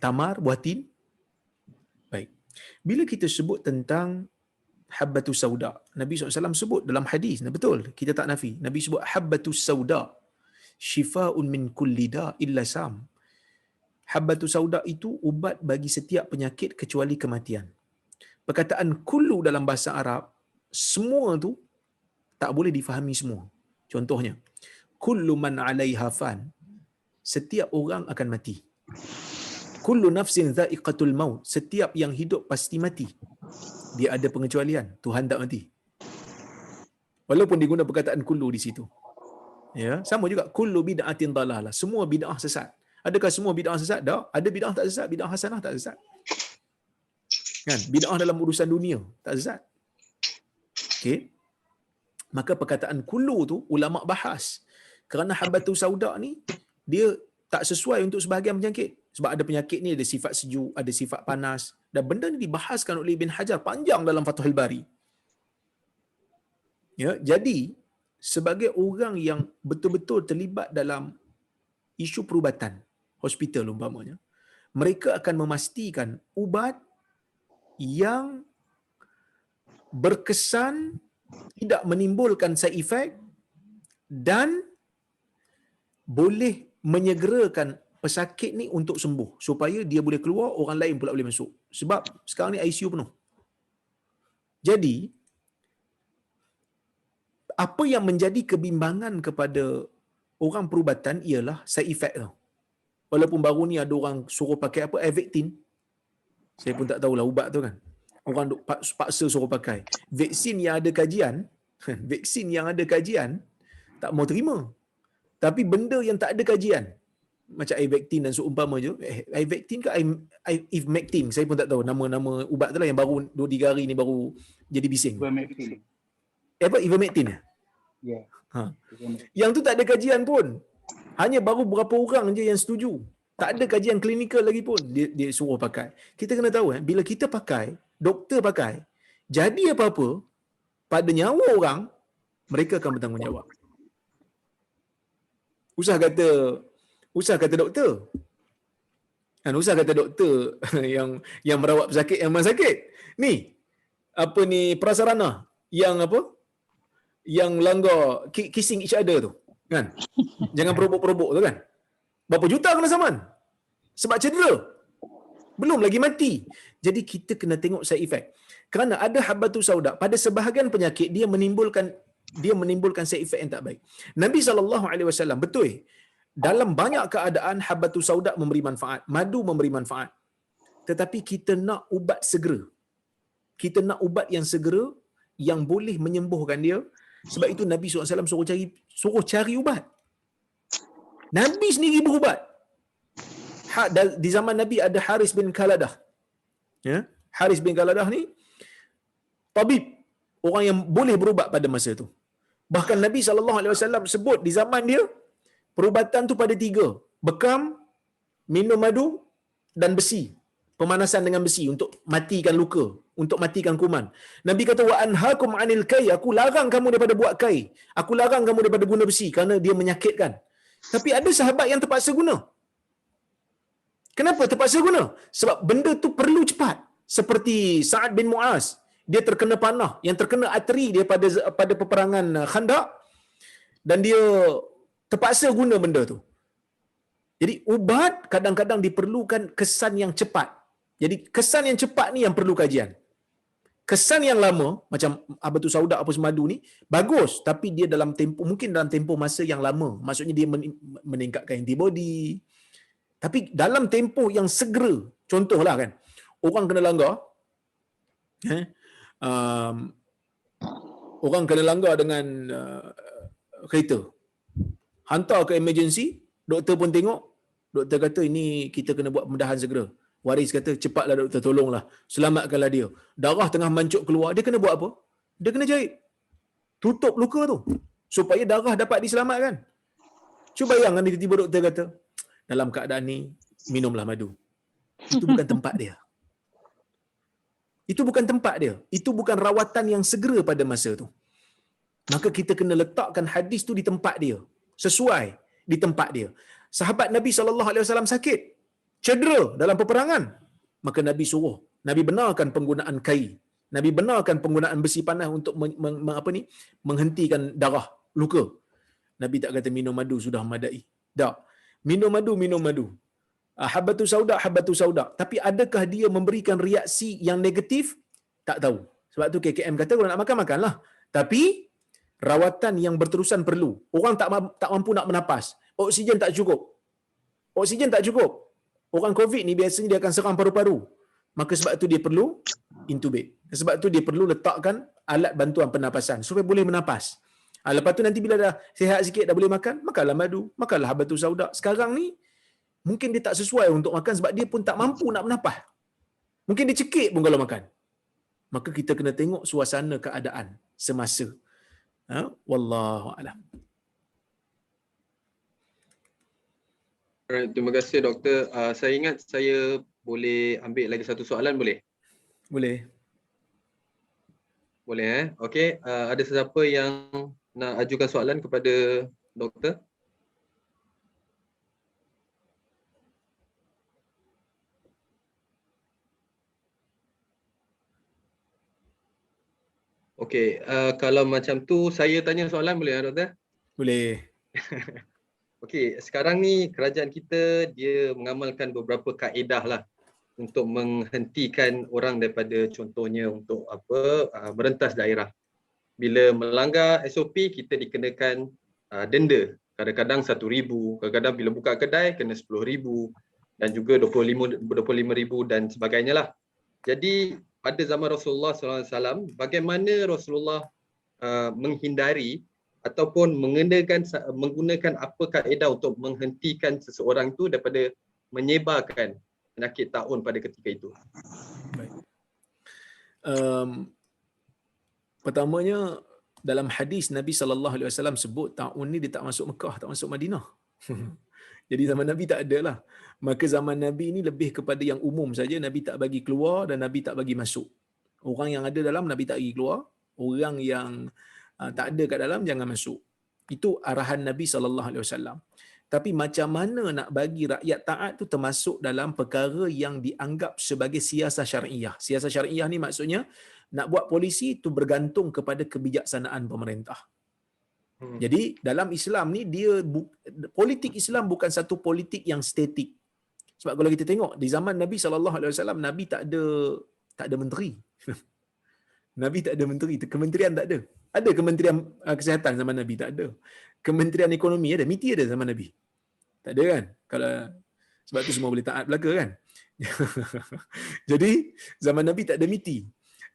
A: tamar, buatin. Baik. Bila kita sebut tentang habbatus sauda, Nabi SAW sebut dalam hadis, betul, kita tak nafi. Nabi sebut habbatus sauda, shifaa'un min kulli da' illa sam. Habbatus sauda itu ubat bagi setiap penyakit kecuali kematian. Perkataan kullu dalam bahasa Arab, semua tu tak boleh difahami semua. Contohnya, kullu man 'alaiha fan, setiap orang akan mati. Kullu nafsin dha'iqatul maut, setiap yang hidup pasti mati. Dia ada pengecualian, Tuhan tak mati. Walaupun diguna perkataan kullu di situ. Ya, sama juga kullu bid'atin dalalah, semua bid'ah sesat. Adakah semua bid'ah sesat? Tak. Ada bid'ah tak sesat, bid'ah hasanah tak sesat. Kan? Bid'ah dalam urusan dunia tak sesat. Okey. Maka perkataan kullu tu ulama bahas. Kerana habbatus sauda ni dia tak sesuai untuk sebahagian penyakit. Sebab ada penyakit ni ada sifat sejuk, ada sifat panas, dan benda ni dibahaskan oleh Ibn Hajar panjang dalam Fathul Bari. Ya, jadi sebagai orang yang betul-betul terlibat dalam isu perubatan, hospital umpamanya, mereka akan memastikan ubat yang berkesan, tidak menimbulkan side effect dan boleh menyegerakan pesakit ni untuk sembuh, supaya dia boleh keluar, orang lain pula boleh masuk. Sebab sekarang ni ICU penuh. Jadi apa yang menjadi kebimbangan kepada orang perubatan ialah side effect tu. Walaupun baru ni ada orang suruh pakai apa, Avectin. Saya pun tak tahulah ubat tu kan. Orang paksa suruh pakai. Vaksin yang ada kajian, vaksin yang ada kajian tak mau terima. Tapi benda yang tak ada kajian, macam Avectin dan seumpama je, Avectin ke Ivermectin, saya pun tak tahu nama-nama ubat tu lah yang baru 2-3 hari ni baru jadi bising. Ivermectin.
C: Ya.
A: Yang tu tak ada kajian pun. Hanya baru berapa orang je yang setuju. Tak ada kajian klinikal lagi pun dia suruh pakai. Kita kena tahu bila kita pakai, doktor pakai, jadi apa-apa pada nyawa orang, mereka akan bertanggungjawab. Usah kata doktor. Kan usah kata doktor yang merawat pesakit yang memang sakit. Ni apa ni prasarana yang apa? Yang langgar kissing each other tu, kan? Jangan perobok-perobok tu kan. Berapa juta kena saman? Sebab cedera. Belum lagi mati. Jadi kita kena tengok side effect. Kerana ada habbatus sauda, pada sebahagian penyakit dia menimbulkan side effect yang tak baik. Nabi SAW betul, dalam banyak keadaan habbatus sauda memberi manfaat, madu memberi manfaat. Tetapi kita nak ubat segera. Kita nak ubat yang segera, yang boleh menyembuhkan dia. Sebab itu Nabi SAW suruh cari ubat. Nabi sendiri berubat. Di zaman Nabi ada Haris bin Khaladah. Ya? Haris bin Khaladah ni tabib, orang yang boleh berubat pada masa itu. Bahkan Nabi SAW sebut di zaman dia, perubatan tu pada 3. Bekam, minum madu dan besi. Pemanasan dengan besi untuk matikan luka, untuk matikan kuman. Nabi kata, wa anhaakum 'anil kai, aku larang kamu daripada buat kai. Aku larang kamu daripada guna besi kerana dia menyakitkan. Tapi ada sahabat yang terpaksa guna. Kenapa terpaksa guna? Sebab benda tu perlu cepat. Seperti Sa'ad bin Mu'az, dia terkena panah, yang terkena arteri dia pada peperangan Khandaq, dan dia terpaksa guna benda tu. Jadi ubat kadang-kadang diperlukan kesan yang cepat. Jadi kesan yang cepat ni yang perlu kajian. Kesan yang lama macam habatus sauda apa semadu ni bagus, tapi dia mungkin dalam tempoh masa yang lama. Maksudnya dia meningkatkan antibody. Tapi dalam tempoh yang segera, contohlah kan, orang kena langgar, orang kena langgar dengan kereta, hantar ke emergency, doktor pun tengok, doktor kata ini kita kena buat pembedahan segera. Waris kata, cepatlah doktor, tolonglah, selamatkanlah dia. Darah tengah mancuk keluar, dia kena buat apa? Dia kena jahit, tutup luka tu supaya darah dapat diselamatkan. Cuba bayangkan tiba-tiba doktor kata, dalam keadaan ni minumlah madu. Itu bukan tempat dia. Itu bukan tempat dia. Itu bukan rawatan yang segera pada masa tu. Maka kita kena letakkan hadis tu di tempat dia. Sesuai di tempat dia. Sahabat Nabi SAW sakit. Cedera dalam peperangan. Maka Nabi suruh. Nabi benarkan penggunaan kain. Nabi benarkan penggunaan besi panas untuk menghentikan darah, luka. Nabi tak kata minum madu sudah memadai. Tak. Minum madu. Habbatu sauda. Tapi adakah dia memberikan reaksi yang negatif? Tak tahu. Sebab tu KKM kata kalau nak makan, makanlah. Tapi rawatan yang berterusan perlu. Orang tak mampu nak bernapas. Oksigen tak cukup. Orang COVID ni biasanya dia akan serang paru-paru. Maka sebab tu dia perlu intubate. Sebab tu dia perlu letakkan alat bantuan pernafasan supaya boleh bernapas. Lepas tu nanti bila dah sihat sikit, dah boleh makan, makanlah madu, makanlah habatus sauda. Sekarang ni mungkin dia tak sesuai untuk makan sebab dia pun tak mampu nak bernafas. Mungkin dia cekik pun kalau makan. Maka kita kena tengok suasana keadaan semasa. Wallahu a'lam.
B: Alright, terima kasih doktor. Saya ingat saya boleh ambil lagi satu soalan, boleh?
A: Boleh.
B: Boleh Okey, ada sesiapa yang nak ajukan soalan kepada doktor? Okey, kalau macam tu saya tanya soalan boleh doktor?
A: Boleh.
B: Okey, sekarang ni kerajaan kita dia mengamalkan beberapa kaedah lah untuk menghentikan orang daripada contohnya untuk merentas daerah. Bila melanggar SOP kita dikenakan denda. Kadang-kadang 1,000, kadang-kadang bila buka kedai kena 10,000 dan juga 25,000 dan sebagainya lah. Jadi pada zaman Rasulullah SAW, bagaimana Rasulullah menghindari ataupun menggunakan apa kaedah untuk menghentikan seseorang itu daripada menyebarkan penyakit taun pada ketika itu?
A: Baik. Pertamanya dalam hadis Nabi SAW sebut taun ni dia tak masuk Mekah, tak masuk Madinah. Jadi zaman Nabi tak ada lah. Maka zaman Nabi ni lebih kepada yang umum saja. Nabi tak bagi keluar dan Nabi tak bagi masuk. Orang yang ada dalam Nabi tak bagi keluar. Orang yang tak ada kat dalam jangan masuk. Itu arahan Nabi SAW. Tapi macam mana nak bagi rakyat taat tu termasuk dalam perkara yang dianggap sebagai siasah syariah. Siasah syariah ni maksudnya nak buat polisi tu bergantung kepada kebijaksanaan pemerintah. Jadi dalam Islam ni politik Islam bukan satu politik yang statik. Sebab kalau kita tengok di zaman Nabi SAW, Nabi tak ada menteri. Nabi tak ada menteri, kementerian tak ada. Ada kementerian kesihatan zaman Nabi, tak ada. Kementerian ekonomi ada, MITI ada zaman Nabi. Tak ada kan? Kalau sebab tu semua boleh taat belaka kan. Jadi zaman Nabi tak ada MITI.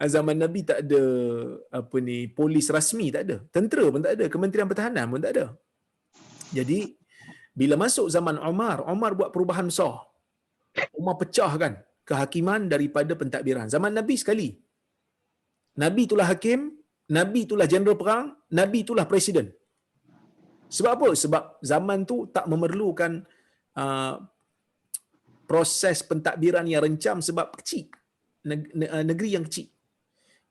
A: Zaman Nabi tak ada polis rasmi, tak ada. Tentera pun tak ada, Kementerian Pertahanan pun tak ada. Jadi bila masuk zaman Umar buat perubahan besar. Umar pecahkan kehakiman daripada pentadbiran. Zaman Nabi sekali. Nabi itulah hakim, Nabi itulah jeneral perang, Nabi itulah presiden. Sebab apa? Sebab zaman tu tak memerlukan proses pentadbiran yang rencam sebab kecil. Negeri yang kecil.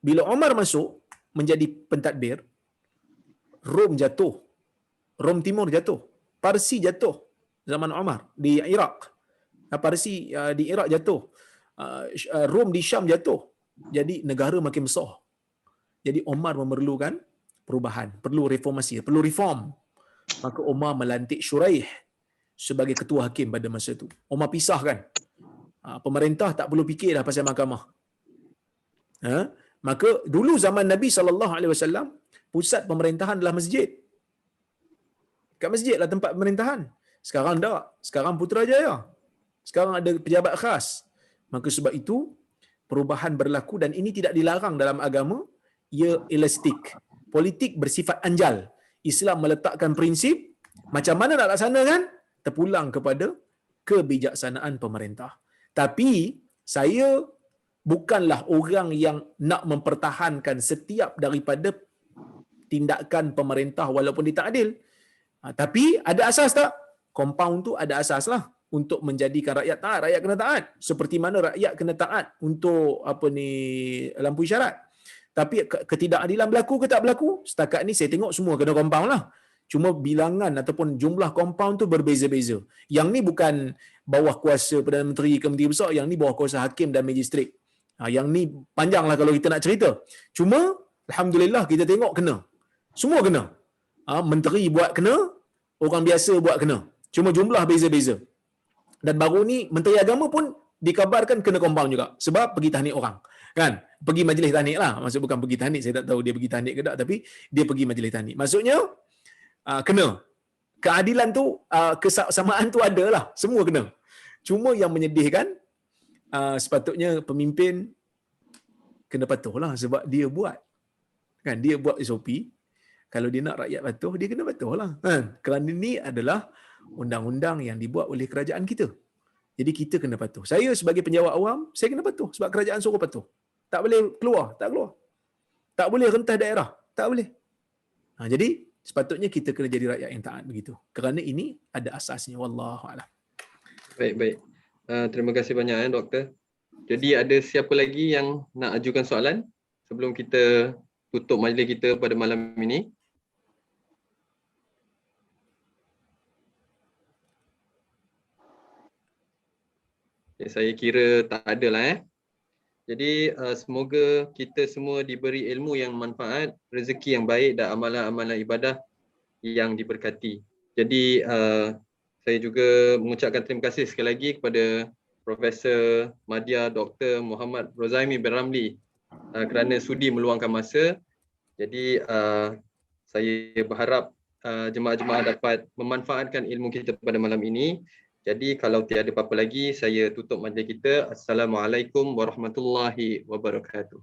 A: Bila Umar masuk menjadi pentadbir, Rom jatuh. Rom Timur jatuh. Parsi jatuh zaman Umar di Iraq. Parsi di Iraq jatuh. Rom di Syam jatuh. Jadi negara makin besar. Jadi Umar memerlukan perubahan, perlu reformasi, perlu reform. Maka Umar melantik Syuraih sebagai ketua hakim pada masa itu. Umar pisahkan. Pemerintah tak perlu fikir dah pasal mahkamah. Maka dulu zaman Nabi SAW, pusat pemerintahan adalah masjid. Kat masjid lah tempat pemerintahan. Sekarang tak. Sekarang Putrajaya. Sekarang ada pejabat khas. Maka sebab itu, perubahan berlaku dan ini tidak dilarang dalam agama. Ia elastik. Politik bersifat anjal. Islam meletakkan prinsip, macam mana nak laksanakan? Terpulang kepada kebijaksanaan pemerintah. Tapi, saya bukanlah orang yang nak mempertahankan setiap daripada tindakan pemerintah walaupun dia tak adil. Tapi ada asas tak? Compound tu ada asas lah. untuk menjadikan rakyat taat, rakyat kena taat. Seperti mana rakyat kena taat untuk lampu isyarat. Tapi ketidakadilan berlaku ke tak berlaku? Setakat ni saya tengok semua kena compound lah. Cuma bilangan ataupun jumlah compound tu berbeza-beza. Yang ni bukan bawah kuasa Perdana Menteri ke Menteri Besar, yang ni bawah kuasa hakim dan magistrat. Yang ni panjang lah kalau kita nak cerita. Cuma alhamdulillah kita tengok kena. Semua kena. Menteri buat kena, orang biasa buat kena. Cuma jumlah beza-beza. Dan baru ni Menteri Agama pun dikabarkan kena compound juga sebab pergi tahnik orang. Kan? Pergi majlis tahnik lah. Maksud bukan pergi tahnik, saya tak tahu dia pergi tahnik ke tak, tapi dia pergi majlis tahnik. Maksudnya kena. Keadilan tu, kesamaan tu ada lah. Semua kena. Cuma yang menyedihkan, sepatutnya pemimpin kena patuh lah sebab dia buat. Kan? Dia buat SOP. Kalau dia nak rakyat patuh, dia kena patuh lah. Kan? Kerana ini adalah undang-undang yang dibuat oleh kerajaan kita. Jadi kita kena patuh. Saya sebagai penjawat awam, saya kena patuh sebab kerajaan suruh patuh. Tak boleh keluar, tak keluar. Tak boleh rentas daerah, tak boleh. Jadi sepatutnya kita kena jadi rakyat yang taat begitu. Kerana ini ada asasnya. Wallahu a'lam.
B: Baik. Terima kasih banyak doktor. Jadi ada siapa lagi yang nak ajukan soalan sebelum kita tutup majlis kita pada malam ini? Okay, saya kira tak ada lah. Jadi semoga kita semua diberi ilmu yang manfaat, rezeki yang baik dan amalan-amalan ibadah yang diberkati. Jadi saya juga mengucapkan terima kasih sekali lagi kepada Profesor Madya Dr. Muhammad Rozaimi bin Ramli kerana sudi meluangkan masa. Jadi saya berharap jemaah-jemaah dapat memanfaatkan ilmu kita pada malam ini. Jadi kalau tiada apa-apa lagi, saya tutup majlis kita. Assalamualaikum warahmatullahi wabarakatuh.